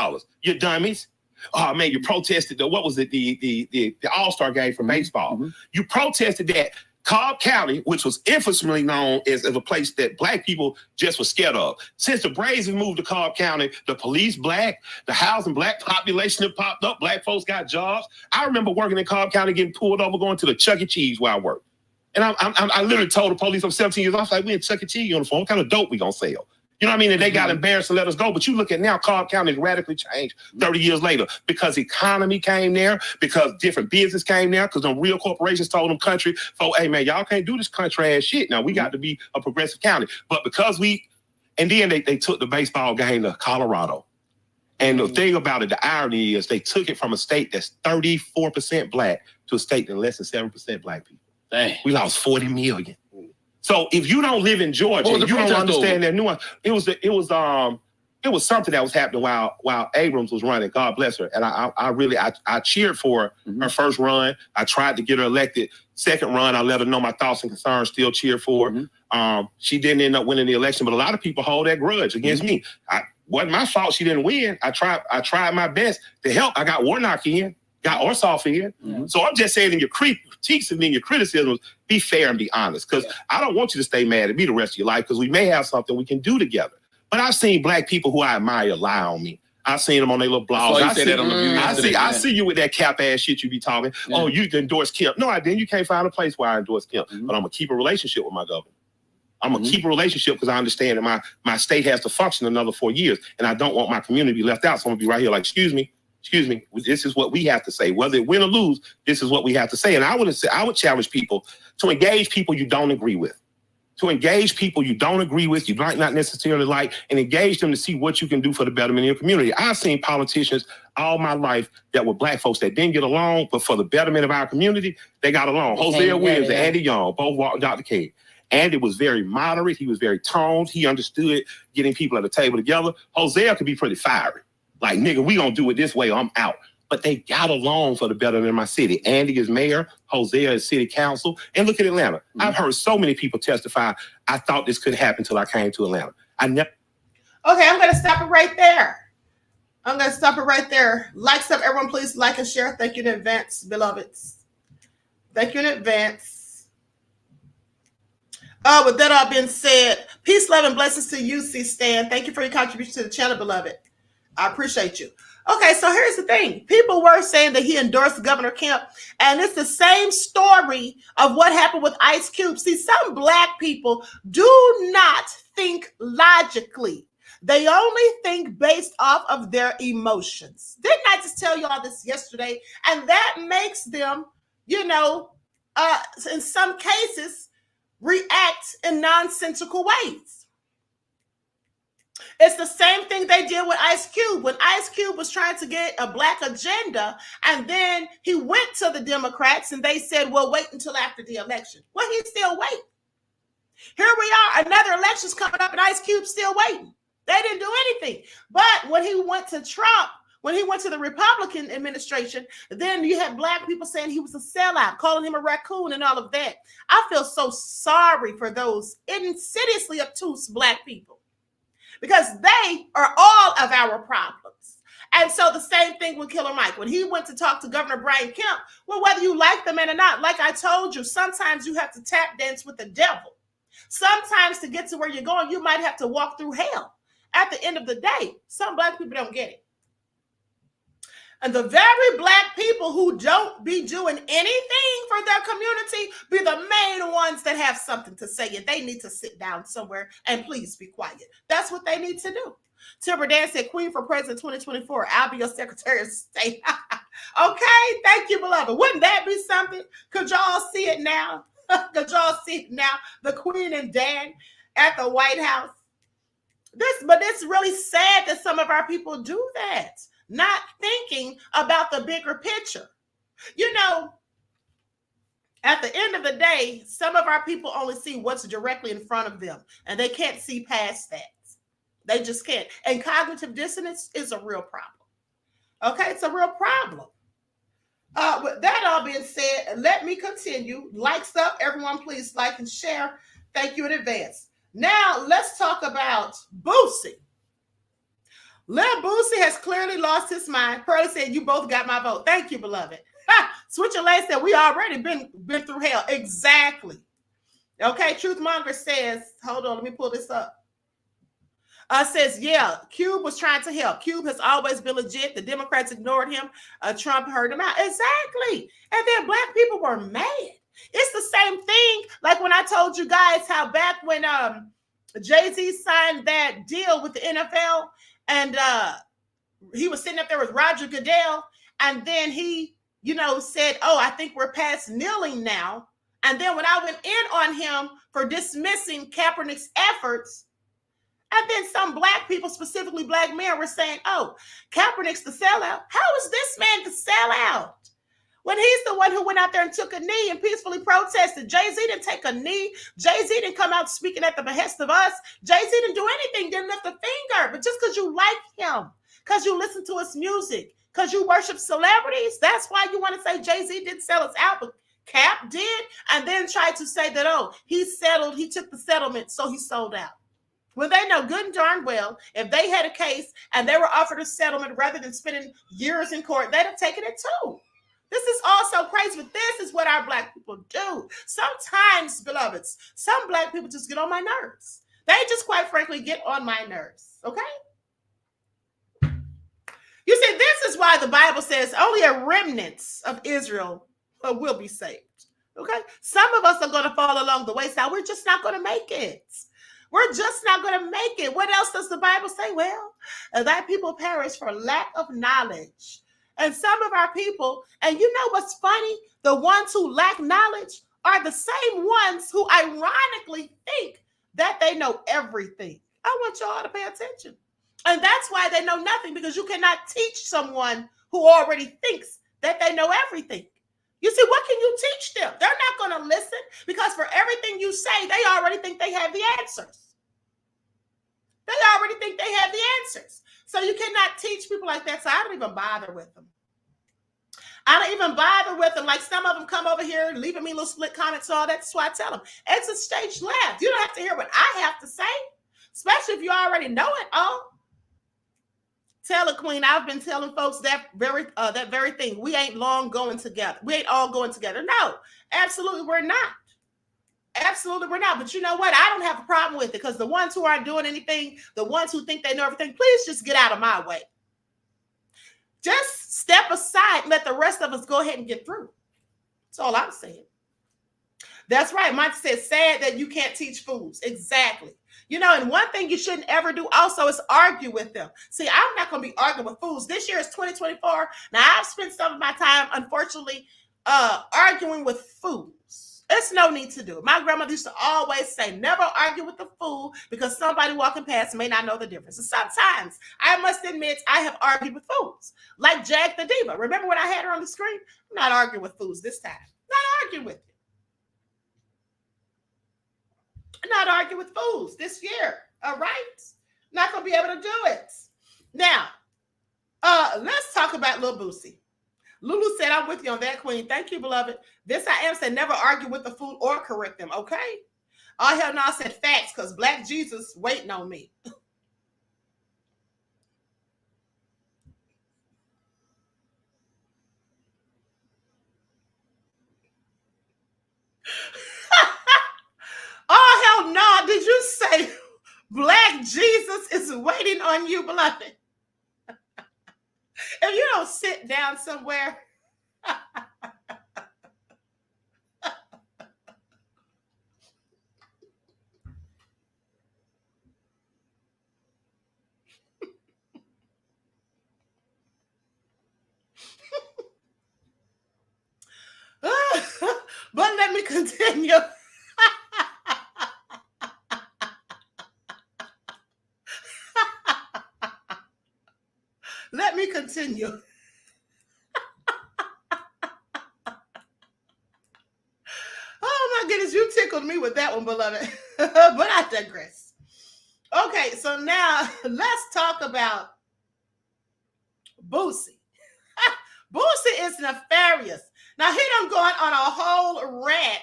Speaker 5: You dummies. Oh man, you protested what was it? The All-Star game for baseball. You protested that. Cobb County, which was infamously known as a place that black people just were scared of. Since the Braves have moved to Cobb County, the police black, the housing black population have popped up, black folks got jobs. I remember working in Cobb County, getting pulled over, going to the Chuck E. Cheese where I worked. And I literally told the police, I'm 17 years old, I was like, we in Chuck E. Cheese uniform, what kind of dope we gonna sell? You know what I mean? And they got embarrassed to let us go. But you look at now, Cobb County has radically changed 30 years later because economy came there, because different business came there, because them real corporations told them country, hey, man, y'all can't do this country ass shit. Now, we got to be a progressive county. But because and then they took the baseball game to Colorado. And the thing about it, the irony is they took it from a state that's 34% black to a state that's less than 7% black people.
Speaker 6: Dang.
Speaker 5: We lost 40 million. So if you don't live in Georgia, you don't understand that nuance. It was something that was happening while Abrams was running. God bless her. And I cheered for her first run. I tried to get her elected. Second run, I let her know my thoughts and concerns. Still cheered for her. She didn't end up winning the election, but a lot of people hold that grudge against me. Wasn't my fault she didn't win. I tried my best to help. I got Warnock in. Got Ossoff in. So I'm just saying in your critiques and in your criticisms, be fair and be honest. Because I don't want you to stay mad at me the rest of your life because we may have something we can do together. But I've seen black people who I admire lie on me. I've seen them on their little blogs. I see you with that cap ass shit you be talking. Yeah. Oh, you endorse Kemp. No, I didn't. You can't find a place where I endorse Kemp. But I'm going to keep a relationship with my governor. I'm going to keep a relationship because I understand that my state has to function another 4 years. And I don't want my community left out. So I'm going to be right here like, excuse me, this is what we have to say. Whether it win or lose, this is what we have to say. And I would challenge people to engage people you don't agree with. To engage people you don't agree with, you might not necessarily like, and engage them to see what you can do for the betterment of your community. I've seen politicians all my life that were black folks that didn't get along, but for the betterment of our community, they got along. Hosea Williams and Andy Young both walked Dr. King. Andy was very moderate. He was very toned. He understood getting people at the table together. Hosea could be pretty fiery. Like, nigga, we gonna do it this way or I'm out. But they got along for the betterment of my city. Andy is mayor, Hosea is city council. And look at Atlanta. I've heard so many people testify, I thought this could happen till I came to Atlanta. Okay,
Speaker 1: I'm gonna stop it right there. Like stuff, everyone please like and share. Thank you in advance, beloveds. Thank you in advance. With that all being said, peace, love, and blessings to you, C-Stan. Thank you for your contribution to the channel, beloved. I appreciate you. Okay, so here's the thing. People were saying that he endorsed Governor Kemp, and it's the same story of what happened with Ice Cube. See, some black people do not think logically. They only think based off of their emotions. Didn't I just tell you all this yesterday? And that makes them, in some cases, react in nonsensical ways. It's the same thing they did with Ice Cube. When Ice Cube was trying to get a black agenda, and then he went to the Democrats and they said, well, wait until after the election. Well, he's still waiting. Here we are, another election's coming up and Ice Cube's still waiting. They didn't do anything. But when he went to Trump, when he went to the Republican administration, then you had black people saying he was a sellout, calling him a raccoon and all of that. I feel so sorry for those insidiously obtuse black people, because they are all of our problems. And so the same thing with Killer Mike. When he went to talk to Governor Brian Kemp, well, whether you like the man or not, like I told you, sometimes you have to tap dance with the devil. Sometimes to get to where you're going, you might have to walk through hell. At the end of the day, some black people don't get it. And the very black people who don't be doing anything for their community be the main ones that have something to say, and they need to sit down somewhere and please be quiet. That's what they need to do. Timber Dan said, Queen for President 2024. I'll be your Secretary of State. Okay, thank you, beloved. Wouldn't that be something? Could y'all see it now? Could y'all see it now? The Queen and Dan at the White House. But it's really sad that some of our people do that, not thinking about the bigger picture. At the end of the day, some of our people only see what's directly in front of them, and they can't see past that. They just can't. And cognitive dissonance is a real problem. Okay, it's a real problem. With that all being said, let me continue. Like stuff, everyone please like and share. Thank you in advance. Now, let's talk about Boosie. Lil Boosie has clearly lost his mind. Pearlie said, you both got my vote. Thank you, beloved. Switching Lane said, we already been through hell. Exactly. Okay, Truthmonger says, hold on, let me pull this up. Says, yeah, Cube was trying to help. Cube has always been legit. The Democrats ignored him. Trump heard him out. Exactly. And then black people were mad. It's the same thing like when I told you guys how back when Jay-Z signed that deal with the NFL, and he was sitting up there with Roger Goodell, and then he, said, "Oh, I think we're past kneeling now." And then when I went in on him for dismissing Kaepernick's efforts, and then some black people, specifically black men, were saying, "Oh, Kaepernick's the sellout." How is this man the sellout when he's the one who went out there and took a knee and peacefully protested? Jay-Z didn't take a knee. Jay-Z didn't come out speaking at the behest of us. Jay-Z didn't do anything, didn't lift a finger. But just because you like him, because you listen to his music, because you worship celebrities, that's why you want to say Jay-Z didn't sell us out, but Cap did, and then tried to say that, oh, he settled, he took the settlement, so he sold out. When they know good and darn well, if they had a case and they were offered a settlement rather than spending years in court, they'd have taken it too. This is also crazy, but this is what our black people do. Sometimes, beloveds, some black people just get on my nerves. They just, quite frankly, get on my nerves, okay? You see, this is why the Bible says only a remnant of Israel will be saved, okay? Some of us are going to fall along the wayside. We're just not going to make it. We're just not going to make it. What else does the Bible say? Well, that people perish for lack of knowledge. And some of our people, and you know what's funny? The ones who lack knowledge are the same ones who ironically think that they know everything. I want y'all to pay attention. And that's why they know nothing, because you cannot teach someone who already thinks that they know everything. You see, what can you teach them? They're not going to listen, because for everything you say, they already think they have the answers. They already think they have the answers. So you cannot teach people like that. So I don't even bother with them. I don't even bother with them. Like some of them come over here leaving me little split comments and all that. That's why I tell them, exit stage left. You don't have to hear what I have to say, especially if you already know it all. Tell it, Queen. I've been telling folks that very thing. We ain't long going together. We ain't all going together. No, absolutely we're not. Absolutely we're not. But you know what? I don't have a problem with it, because the ones who aren't doing anything, the ones who think they know everything, please just get out of my way. Just step aside and let the rest of us go ahead and get through. That's all I'm saying. That's right. Mike said, sad that you can't teach fools. Exactly. And one thing you shouldn't ever do also is argue with them. See, I'm not going to be arguing with fools. This year is 2024. Now, I've spent some of my time, unfortunately, arguing with fools. There's no need to do it. My grandmother used to always say, never argue with a fool, because somebody walking past may not know the difference. And sometimes, I must admit, I have argued with fools. Like Jag the Diva. Remember when I had her on the screen? I'm not arguing with fools this time. Not arguing with you. Not argue with fools this year. All right? Not going to be able to do it. Now, let's talk about Lil Boosie. Lulu said, I'm with you on that, Queen. Thank you, beloved. This I am said, never argue with the fool or correct them, okay? All hell no, I said facts, because Black Jesus waiting on me. Oh, hell no. Did you say Black Jesus is waiting on you, beloved? If you don't sit down somewhere. But let me continue. Let me continue. Oh my goodness, you tickled me with that one, beloved. But I digress. Okay, so now let's talk about Boosie. Boosie is nefarious. Now he done gone on a whole rant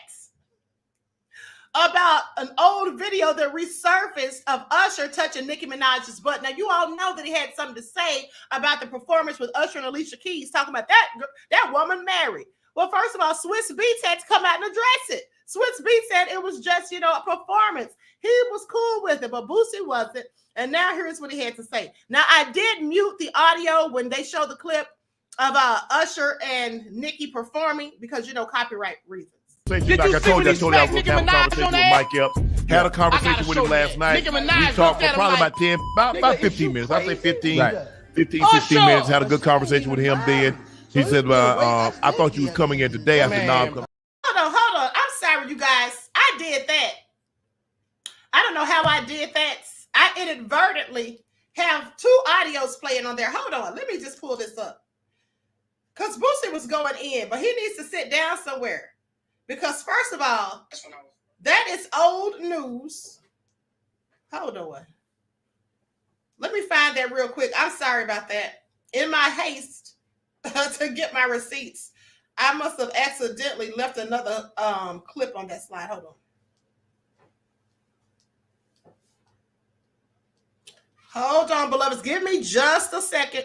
Speaker 1: about an old video that resurfaced of Usher touching Nicki Minaj's butt. Now, you all know that he had something to say about the performance with Usher and Alicia Keys, talking about that woman married. Well, first of all, Swiss Beats had to come out and address it. Swiss Beats said it was just, a performance. He was cool with it, but Boosie wasn't. And now here's what he had to say. Now, I did mute the audio when they showed the clip of Usher and Nicki performing because, copyright reasons.
Speaker 7: Did you see when he smacked Nicki Minaj on that?
Speaker 8: Mike Epps. Had a conversation with him last night. We talked for probably about 15 minutes. I say 15 minutes. Had a good conversation with him then. He said, I thought you was coming in today. I said, no, I'm coming.
Speaker 1: Hold on. I'm sorry, you guys. I did that. I don't know how I did that. I inadvertently have 2 audios playing on there. Hold on. Let me just pull this up. Because Boosie was going in, but he needs to sit down somewhere. Because first of all, that is old news. Hold on. Let me find that real quick. I'm sorry about that. In my haste to get my receipts, I must have accidentally left another clip on that slide. Hold on. Hold on, beloveds. Give me just a second.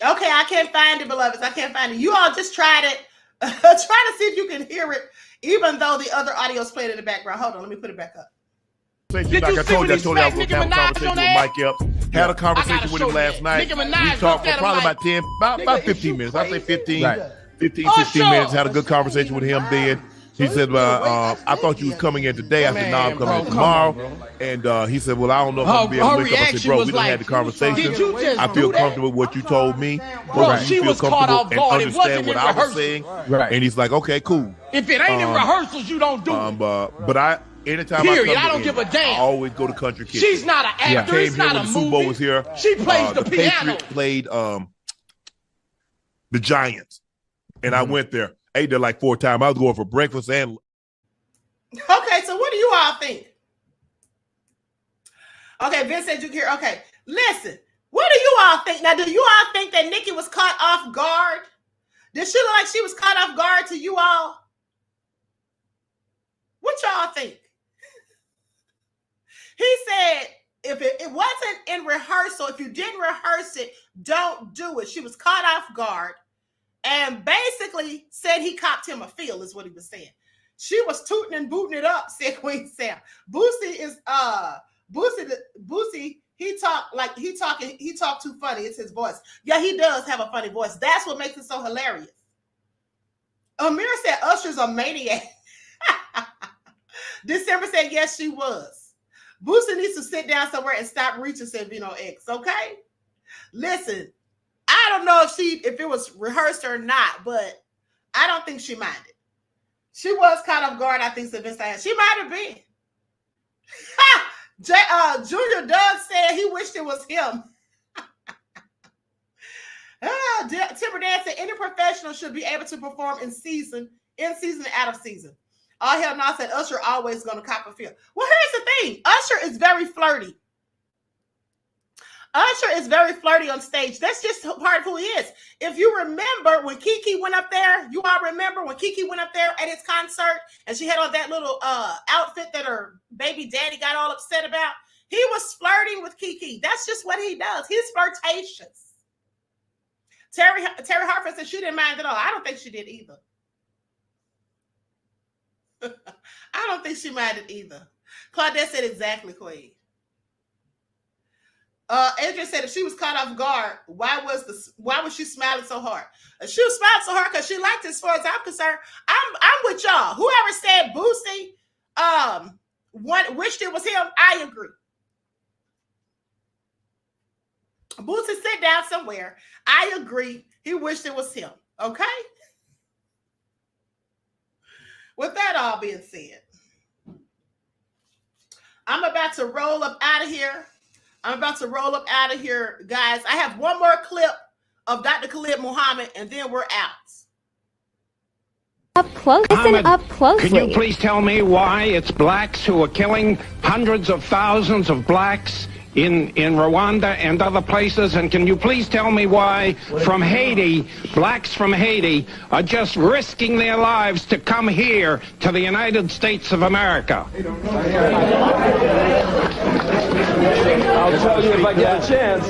Speaker 1: Okay, I can't find it, beloveds. I can't find it. You all just tried it. Try to see if you can hear it, even though the other audio is playing in the background. Hold on, let me put it back up.
Speaker 7: Did you see when he smacked Nicki Minaj on that?
Speaker 8: Mike Epps. Had a conversation with him last night. We talked for probably about 15 minutes. I say 15 minutes. Had a good conversation with him then. He said, I thought you was coming in today. I said, no, I'm coming in tomorrow. And he said, well, I don't know if I'm going to be able to wake up. I said, bro, we done had the conversation. I feel comfortable with what you told me.
Speaker 7: Bro, she was caught off guard. It wasn't in
Speaker 8: what I was saying. And he's like, okay, cool.
Speaker 7: If it ain't in rehearsals, you don't do it.
Speaker 8: But anytime
Speaker 7: Period.
Speaker 8: I
Speaker 7: don't give a damn.
Speaker 8: I always go to Country Kitchen.
Speaker 7: She's not an actor. It's not a movie.
Speaker 8: The Super Bowl was here.
Speaker 7: She plays the piano.
Speaker 8: Patriots played the Giants. And I went there. Ate there like 4 times. I was going for breakfast and
Speaker 1: okay, so what do you all think? Okay, Vince said you hear. Okay, listen. What do you all think? Now, do you all think that Nicki was caught off guard? Did she look like she was caught off guard to you all? What y'all think? He said if it wasn't in rehearsal, if you didn't rehearse it, don't do it. She was caught off guard and basically said he copped him a feel, is what he was saying. She was tooting and booting it up, said Queen Sam. Boosie is Boosie, he talk too funny. It's his voice. Yeah, he does have a funny voice. That's what makes it so hilarious. Amir said Usher's a maniac. December said yes, she was. Boosie needs to sit down somewhere and stop reaching, said Vino X. Okay? Listen, I don't know if it was rehearsed or not, but I don't think she minded. She was caught off guard, I think, said Vince. She might have been. Junior Doug said he wished it was him. Timber Dan said any professional should be able to perform in season and out of season. All hell no, said Usher always going to cop a feel. Well, here's the thing. Usher is very flirty. Usher is very flirty on stage. That's just part of who he is. If you remember when Kiki went up there, you all remember when Kiki went up there at his concert and she had on that little outfit that her baby daddy got all upset about? He was flirting with Kiki. That's just what he does. He's flirtatious. Terry Hartford said she didn't mind at all. I don't think she did either. I don't think she minded either. Claudette said exactly, Queen. Adrian said if she was caught off guard, why was she smiling so hard? She was smiling so hard because she liked it. As far as I'm concerned, I'm with y'all. Whoever said Boosie wished it was him, I agree. Boosie sit down somewhere. I agree. He wished it was him. Okay. With that all being said, I'm about to roll up out of here. Guys. I have one more clip of Dr. Khalid Muhammad, and then we're out.
Speaker 9: Up close. Listen up closely.
Speaker 10: Can you please tell me why it's blacks who are killing hundreds of thousands of blacks in Rwanda and other places? And can you please tell me why from Haiti, blacks from Haiti are just risking their lives to come here to the United States of America?
Speaker 11: I'll tell you if I get a chance.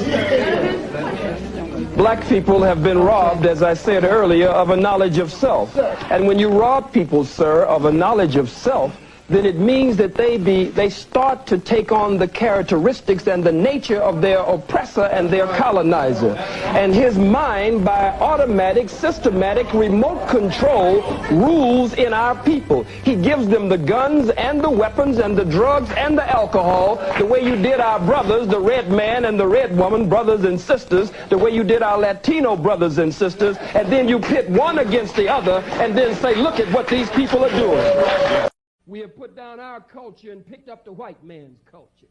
Speaker 11: Black people have been robbed, as I said earlier, of a knowledge of self. And when you rob people, sir, of a knowledge of self, then it means that they start to take on the characteristics and the nature of their oppressor and their colonizer. And his mind, by automatic, systematic, remote control, rules in our people. He gives them the guns and the weapons and the drugs and the alcohol, the way you did our brothers, the red man and the red woman, brothers and sisters, the way you did our Latino brothers and sisters, and then you pit one against the other and then say, look at what these people are doing. We have put down our culture and picked up the white man's culture.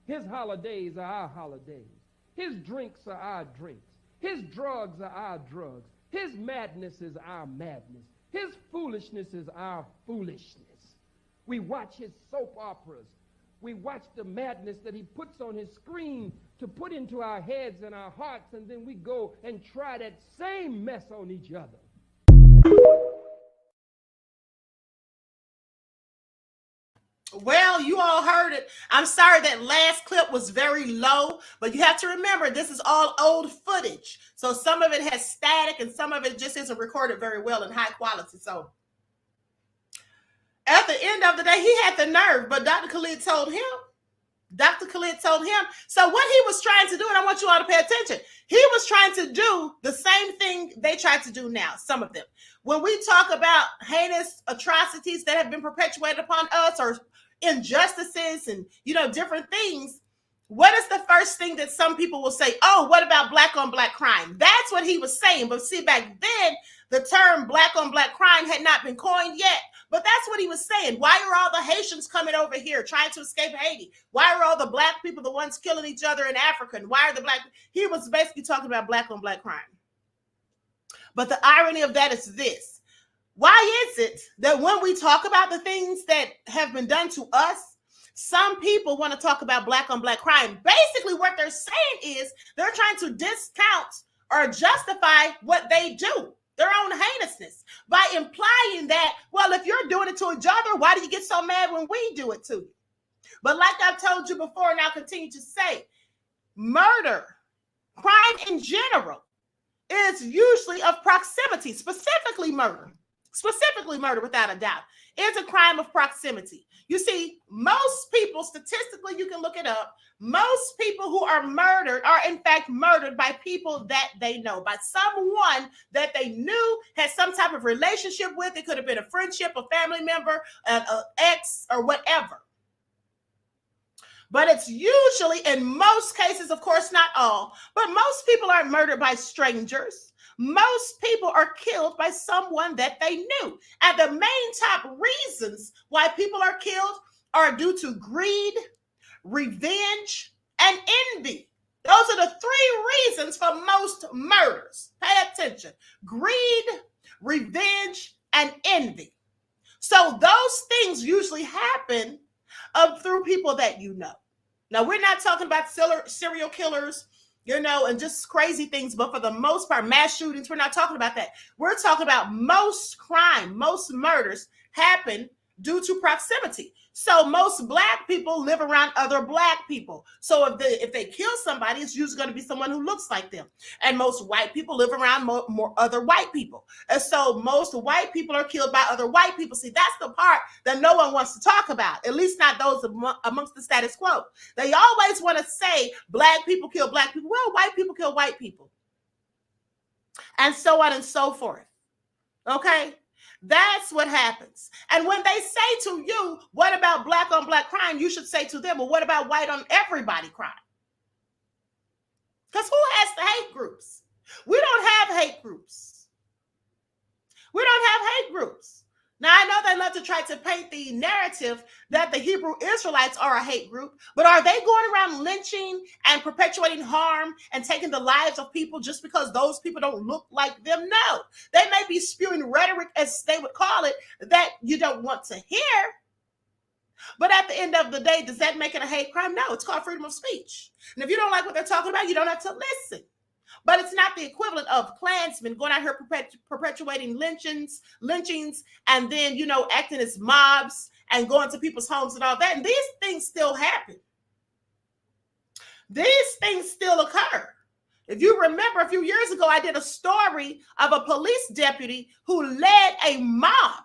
Speaker 11: His holidays are our holidays. His drinks are our drinks. His drugs are our drugs. His madness is our madness. His foolishness is our foolishness. We watch his soap operas. We watch the madness that he puts on his screen to put into our heads and our hearts, and then we go and try that same mess on each other.
Speaker 1: Well, you all heard it. I'm sorry that last clip was very low, but you have to remember this is all old footage. So some of it has static and some of it just isn't recorded very well in high quality. So at the end of the day, he had the nerve, but Dr. Khalid told him. So what he was trying to do, and I want you all to pay attention, he was trying to do the same thing they tried to do now, some of them. When we talk about heinous atrocities that have been perpetuated upon us or injustices and, different things, what is the first thing that some people will say? Oh, what about black on black crime? That's what he was saying. But see, back then, the term black on black crime had not been coined yet. But that's what he was saying. Why are all the Haitians coming over here trying to escape Haiti? Why are all the black people the ones killing each other in Africa? And why are the black? He was basically talking about black on black crime. But the irony of that is this. Why is it that when we talk about the things that have been done to us, some people want to talk about black on black crime? Basically, what they're saying is they're trying to discount or justify what they do, their own heinousness, by implying that, well, if you're doing it to each other, why do you get so mad when we do it to you? But like I've told you before, and I'll continue to say, murder, crime in general, is usually of proximity, specifically murder without a doubt. It's a crime of proximity. You see, most people, statistically, you can look it up, most people who are murdered are in fact murdered by people that they know, by someone that they knew, had some type of relationship with. It could have been a friendship, a family member, an ex, or whatever. But it's usually, in most cases, of course, not all, but most people are murdered by strangers. Most people are killed by someone that they knew. And the main top reasons why people are killed are due to greed, revenge, and envy. Those are the three reasons for most murders. Pay attention. Greed, revenge, and envy. So those things usually happen through people that you know. Now, we're not talking about serial killers, and just crazy things, but for the most part, mass shootings, we're not talking about that. We're talking about most crime, most murders happen due to proximity. So most black people live around other black people. So if they kill somebody, it's usually going to be someone who looks like them. And most white people live around more other white people. And so most white people are killed by other white people. See, that's the part that no one wants to talk about, at least not those amongst the status quo. They always want to say black people kill black people. Well, white people kill white people. And so on and so forth. Okay? That's what happens. And when they say to you, what about black on black crime? You should say to them, well, what about white on everybody crime? Because who has the hate groups? We don't have hate groups. We don't have hate groups. Now, I know they love to try to paint the narrative that the Hebrew Israelites are a hate group, but are they going around lynching and perpetuating harm and taking the lives of people just because those people don't look like them? No. They may be spewing rhetoric, as they would call it, that you don't want to hear. But at the end of the day, does that make it a hate crime? No, it's called freedom of speech. And if you don't like what they're talking about, you don't have to listen. But it's not the equivalent of Klansmen going out here perpetuating lynchings, and then, you know, acting as mobs and going to people's homes and all that. And these things still happen. These things still occur. If you remember, a few years ago, I did a story of a police deputy who led a mob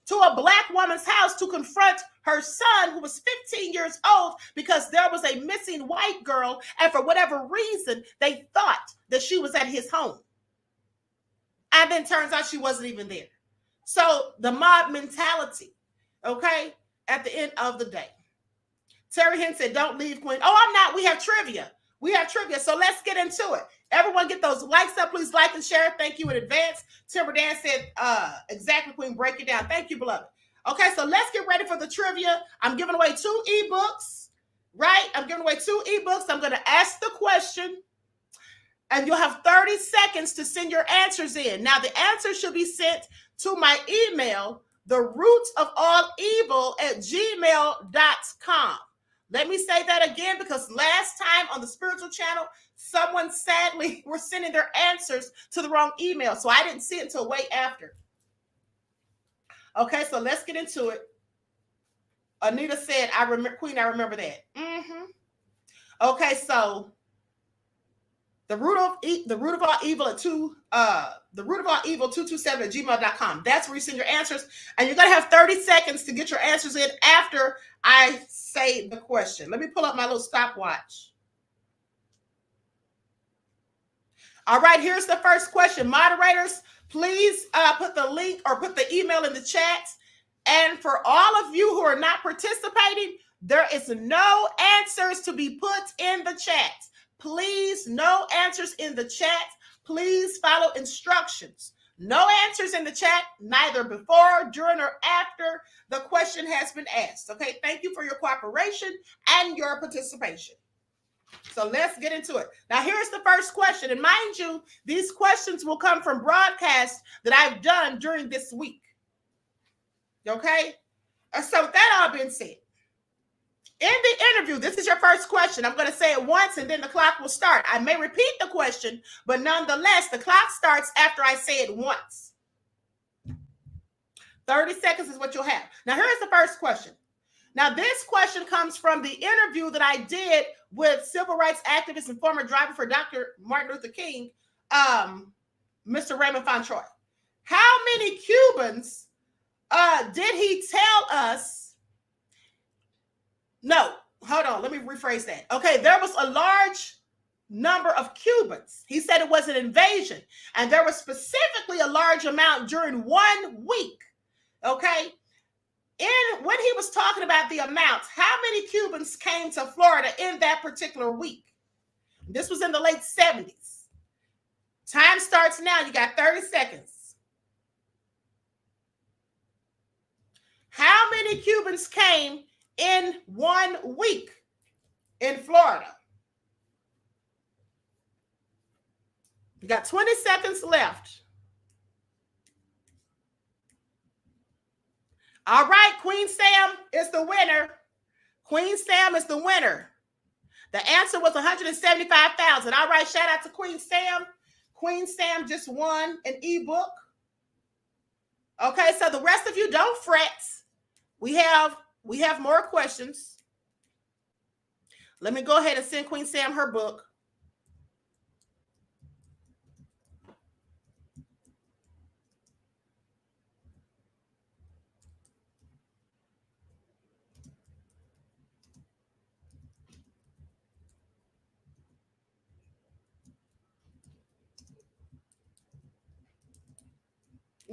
Speaker 1: to a Black woman's house to confront her son, who was 15 years old, because there was a missing white girl, and for whatever reason, they thought that she was at his home. And then turns out she wasn't even there. So the mob mentality, okay, at the end of the day. Terry Hinn said, don't leave, Queen. Oh, I'm not. We have trivia. We have trivia. So let's get into it. Everyone get those likes up. Please like and share. Thank you in advance. Timber Dan said, exactly, Queen, break it down. Thank you, beloved. Okay, so let's get ready for the trivia. I'm giving away 2 ebooks, right? I'm giving away 2 ebooks. I'm going to ask the question, and you'll have 30 seconds to send your answers in. Now, the answer should be sent to my email, therootofallevil@gmail.com. Let me say that again, because last time on the spiritual channel, someone sadly were sending their answers to the wrong email. So I didn't see it until way after. Okay, so let's get into it. Anita said, I remember, Queen, I remember that. Okay, so the root of all evil at the root of all evil 227@gmail.com. That's where you send your answers. And you're going to have 30 seconds to get your answers in after I say the question. Let me pull up my little stopwatch. All right, here's the first question. Moderators, please put the link or put the email in the chat. And for all of you who are not participating, there is no answers to be put in the chat. Please, no answers in the chat. Please follow instructions. No answers in the chat, neither before, during, or after the question has been asked. Okay, thank you for your cooperation and your participation. So let's get into it. Now, here's the first question. And mind you, these questions will come from broadcasts that I've done during this week. Okay? So with that all being said, in the interview, this is your first question. I'm going to say it once and then the clock will start. I may repeat the question, but nonetheless, the clock starts after I say it once. 30 seconds is what you'll have. Now, here's the first question. Now, this question comes from the interview that I did with civil rights activist and former driver for Dr. Martin Luther King, Mr. Raymond Fontroy. How many Cubans did he tell us? No, hold on. Let me rephrase that. Okay, there was a large number of Cubans. He said it was an invasion, and there was specifically a large amount during 1 week. Okay, when he was talking about the amounts, how many Cubans came to Florida in that particular week? This was in the late 70s. Time starts now. You got 30 seconds. How many Cubans came in 1 week in Florida? You got 20 seconds left. All right, Queen Sam is the winner. Queen Sam is the winner. The answer was 175,000. All right, shout out to Queen Sam. Queen Sam just won an ebook. Okay, so the rest of you, don't fret. We have more questions. Let me go ahead and send Queen Sam her book.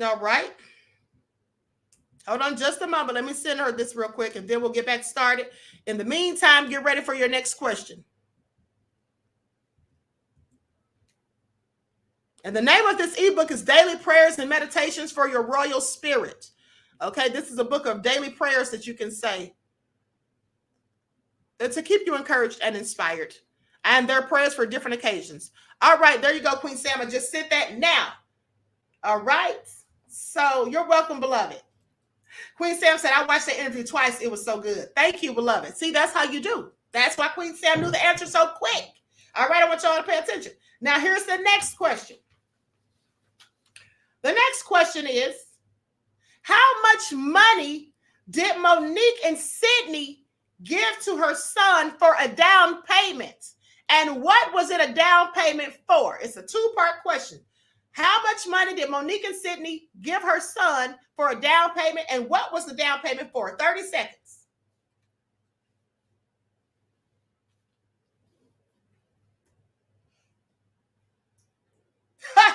Speaker 1: All right. Hold on just a moment. Let me send her this real quick, and then we'll get back started. In the meantime, get ready for your next question. And the name of this ebook is Daily Prayers and Meditations for Your Royal Spirit. Okay, this is a book of daily prayers that you can say to keep you encouraged and inspired. And they're prayers for different occasions. All right, there you go, Queen Sam. I just sent that now. All right. So you're welcome, beloved. Queen Sam said, I watched the interview twice. It was so good. Thank you, beloved. See, that's how you do. That's why Queen Sam knew the answer so quick. All right, I want y'all to pay attention. Now, here's the next question. The next question is, how much money did Monique and Sydney give to her son for a down payment? And what was it a down payment for? It's a two-part question. How much money did Monique and Sydney give her son for a down payment? And what was the down payment for? 30 seconds.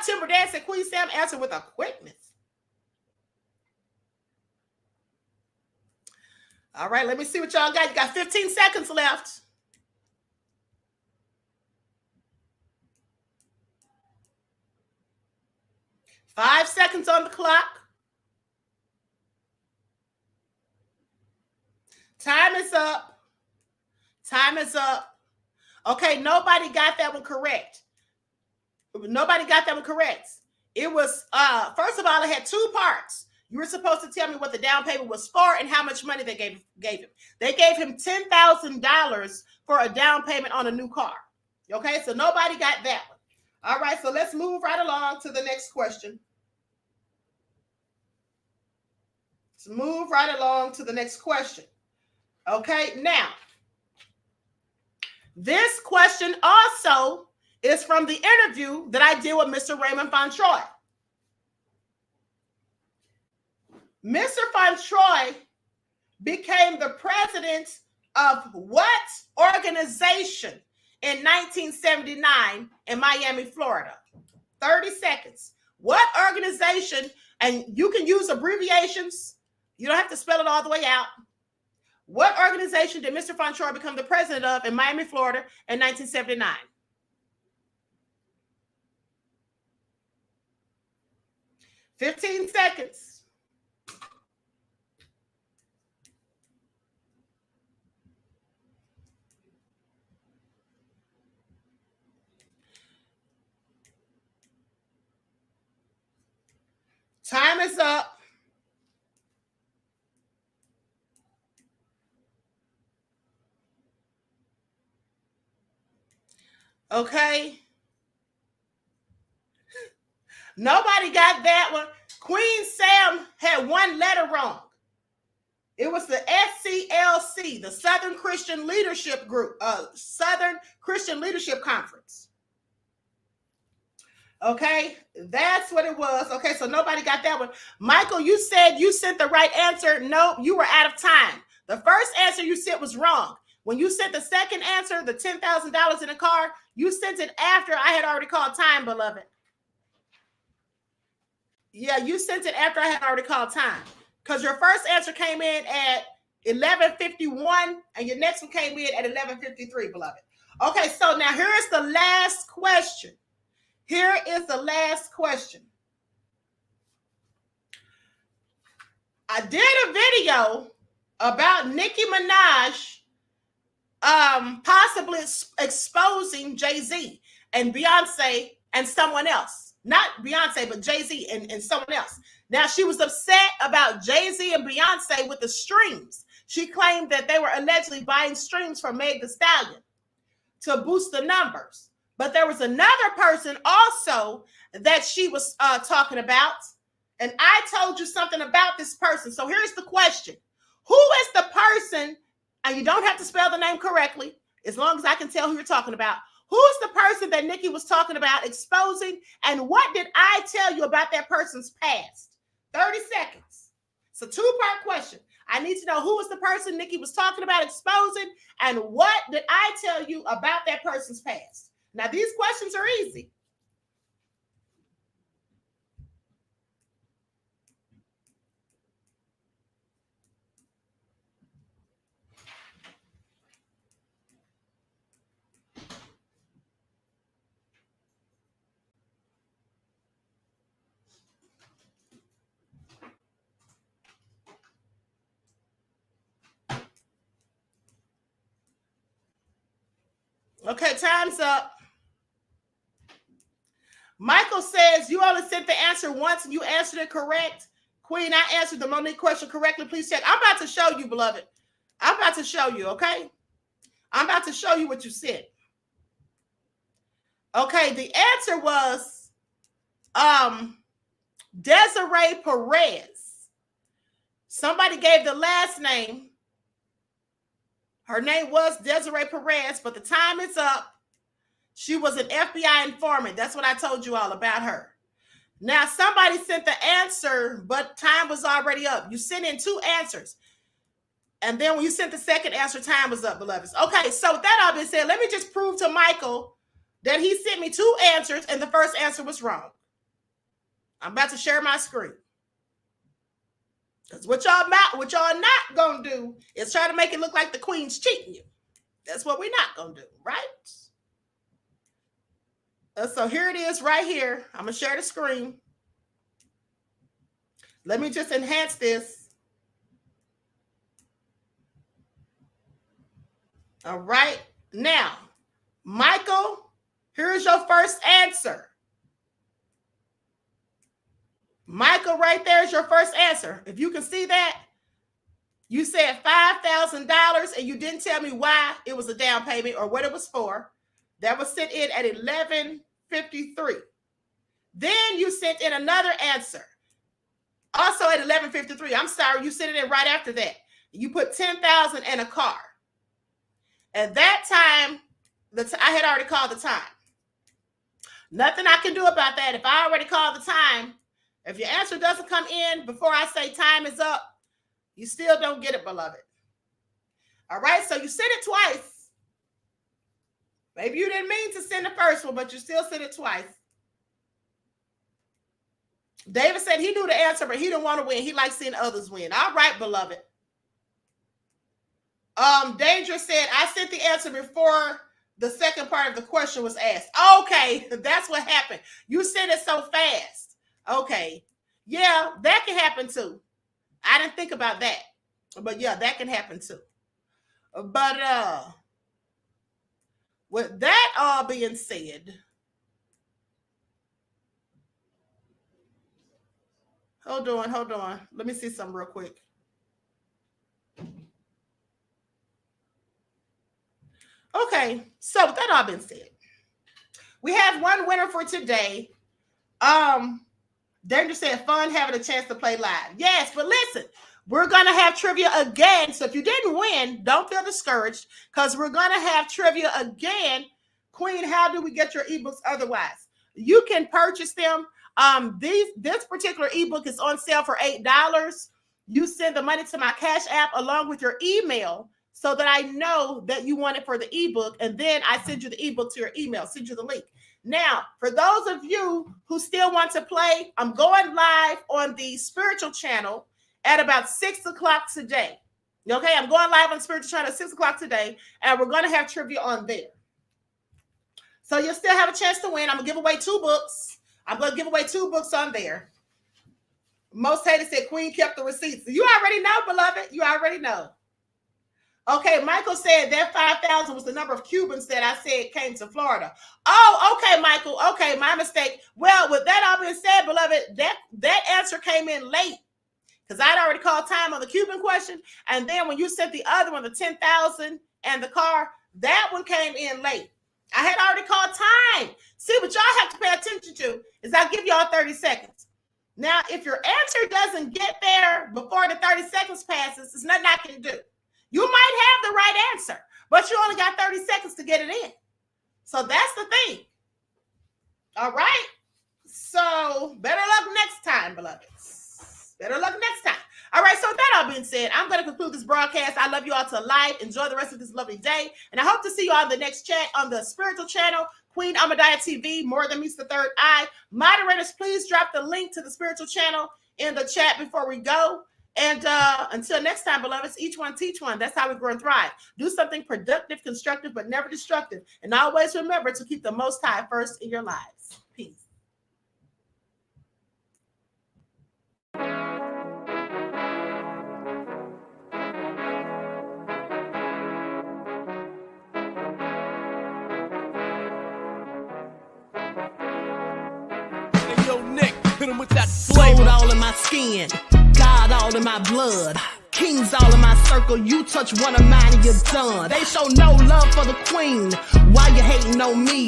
Speaker 1: Timber Dan said Queen Sam answered with a quickness. All right, let me see what y'all got. You got 15 seconds left. Five seconds on the clock. Time is up. Time is up. Okay, nobody got that one correct. Nobody got that one correct. It was, first of all, it had two parts. You were supposed to tell me what the down payment was for and how much money they gave him. They gave him $10,000 for a down payment on a new car. Okay, so nobody got that one. All right, so let's move right along to the next question. Let's move right along to the next question. Okay, now, this question also is from the interview that I did with Mr. Raymond Von Troy. Mr. Von Troy became the president of what organization in 1979 in Miami, Florida? 30 seconds. What organization, and you can use abbreviations. You don't have to spell it all the way out. What organization did Mr. Von Troy become the president of in Miami, Florida in 1979? $15 seconds. Time is up. Okay. Nobody got that one. Queen Sam had one letter wrong. It was the SCLC, the Southern Christian Leadership Group, Southern Christian Leadership Conference. Okay, that's what it was. Okay, so nobody got that one. Michael, you said you sent the right answer. No, you were out of time. The first answer you sent was wrong. When you sent the second answer, the $10,000 in a car, you sent it after I had already called time, beloved. Yeah, you sent it after I had already called time. Because your first answer came in at 11:51, and your next one came in at 11:53, beloved. Okay, so now here is the last question. Here is the last question. I did a video about Nicki Minaj possibly exposing Jay-Z and Beyonce and someone else. Not Beyonce, but Jay-Z and someone else. Now, she was upset about Jay-Z and Beyonce with the streams. She claimed that they were allegedly buying streams from Meg Thee Stallion to boost the numbers. But there was another person also that she was talking about. And I told you something about this person. So here's the question. Who is the person, and you don't have to spell the name correctly, as long as I can tell who you're talking about. Who's the person that Nicki was talking about exposing? And what did I tell you about that person's past? 30 seconds. It's a two-part question. I need to know who was the person Nicki was talking about exposing, and what did I tell you about that person's past? Now, these questions are easy. Okay, time's up. Michael says you only sent the answer once and you answered it correct. Queen, I answered the Monique question correctly. Please check. I'm about to show you, beloved. I'm about to show you, okay? I'm about to show you what you said. Okay, the answer was Desiree Perez. Somebody gave the last name. Her name was Desiree Perez, but the time is up. She was an FBI informant. That's what I told you all about her. Now, somebody sent the answer, but time was already up. You sent in 2 answers. And then when you sent the second answer, time was up, beloveds. Okay, so with that all being said, let me just prove to Michael that he sent me 2 answers and the first answer was wrong. I'm about to share my screen. Because what y'all not going to do is try to make it look like the queen's cheating you. That's what we're not going to do, right? So here it is right here. I'm going to share the screen. Let me just enhance this. All right. Now, Michael, here's your first answer. Michael, right there is your first answer. If you can see that, you said $5,000 and you didn't tell me why it was a down payment or what it was for. That was sent in at 11:53. Then you sent in another answer. Also at 11:53. I'm sorry, you sent it in right after that. You put $10,000 in a car. At that time, I had already called the time. Nothing I can do about that. If I already called the time, if your answer doesn't come in before I say time is up, you still don't get it, beloved. All right, so you sent it twice. Maybe you didn't mean to send the first one, but you still sent it twice. David said he knew the answer, but he didn't want to win. He likes seeing others win. All right, beloved. Danger said, I sent the answer before the second part of the question was asked. Okay, that's what happened. You sent it so fast. Okay. Yeah, that can happen too. I didn't think about that. But yeah, that can happen too. But with that all being said, hold on. Let me see something real quick. Okay, so with that all being said, we have one winner for today. Danger said, fun having a chance to play live. Yes, but listen, we're going to have trivia again. So if you didn't win, don't feel discouraged because we're going to have trivia again. Queen, how do we get your ebooks otherwise? You can purchase them. This particular ebook is on sale for $8. You send the money to my Cash App along with your email so that I know that you want it for the ebook. And then I send you the ebook to your email, send you the link. Now, for those of you who still want to play, I'm going live on the spiritual channel at about 6 o'clock today. Okay, I'm going live on the spiritual channel at 6 o'clock today, and we're going to have trivia on there. So you'll still have a chance to win. I'm going to give away 2 books. I'm going to give away 2 books on there. Most haters said Queen kept the receipts. You already know, beloved. You already know. Okay, Michael said that 5,000 was the number of Cubans that I said came to Florida. Oh, okay, Michael. Okay, my mistake. Well, with that all being said, beloved, that answer came in late because I'd already called time on the Cuban question. And then when you sent the other one, the 10,000 and the car, that one came in late. I had already called time. See, what y'all have to pay attention to is I'll give y'all 30 seconds. Now, if your answer doesn't get there before the 30 seconds passes, there's nothing I can do. You might have the right answer, but you only got 30 seconds to get it in. So that's the thing. All right. So better luck next time, beloveds. Better luck next time. All right. So with that all being said, I'm going to conclude this broadcast. I love you all to life. Enjoy the rest of this lovely day. And I hope to see you on the next chat on the spiritual channel, Queen Ahmadiyyah TV, More Than Meets the Third Eye. Moderators, please drop the link to the spiritual channel in the chat before we go. And until next time, beloveds, each one teach one. That's how we grow and thrive. Do something productive, constructive, but never destructive. And always remember to keep the Most High first in your lives. Peace.
Speaker 12: Hey, yo, Nick.
Speaker 1: Hit him with that flavor. Gold all in my skin, God all in my blood. Kings all in my circle, you touch one of mine and you're done. They show no love for the queen, why you hating on me?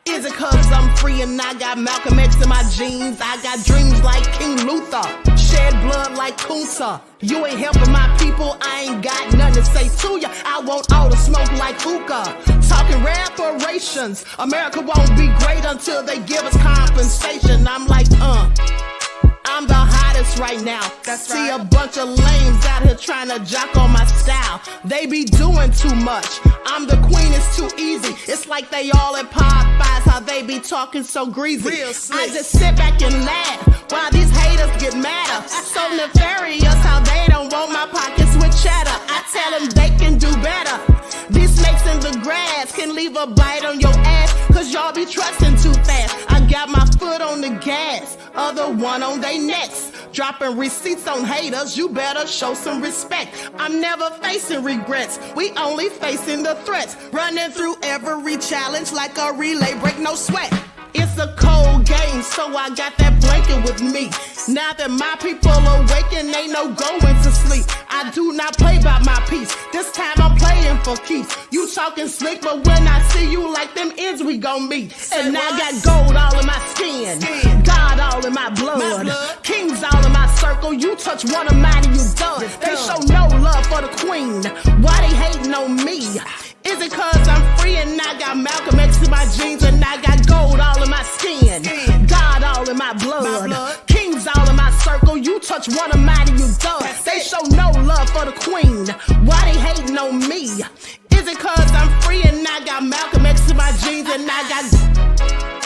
Speaker 1: Is it cause I'm free and I got Malcolm X in my jeans? I got dreams like King Luther, shed blood like Kunta. You ain't helping my people, I ain't got nothing to say to ya. I want all the smoke like hookah. Talking reparations, America won't be great until they give us compensation. I'm like, I'm the hottest right now. That's See right. A bunch of lames out here trying to jock on my style. They be doing too much. I'm the queen, it's too easy. It's like they all at Popeyes, how they be talking so greasy. I just sit back and laugh while these haters get madder. So nefarious how they don't want my pockets with cheddar. I tell them they can do better. These snakes in the grass can leave a bite on your ass, cause y'all be trusting too fast. I got my foot on the gas, other one on they necks. Dropping receipts on haters, you better show some respect. I'm never facing regrets, we only facing the threats. Running through every challenge like a relay, break no sweat. It's a cold game, so I got that blanket with me. Now that my people awaken, ain't no going to sleep. I do not play by my piece, this time I'm playing for keeps. You talking slick, but when I see you like them ends, we gon' meet. And I got gold all in my skin, God all in my blood. Kings all in my circle, you touch one of mine and you done. They show no love for the queen, why they hating on me? Is it cause I'm free and I got Malcolm X in my jeans and I got gold all in my skin, God all in my blood. Kings all in my circle, you touch one of mine and you done. They show no love for the queen, why they hating on me? Is it cause I'm free and I got Malcolm X in my jeans and I got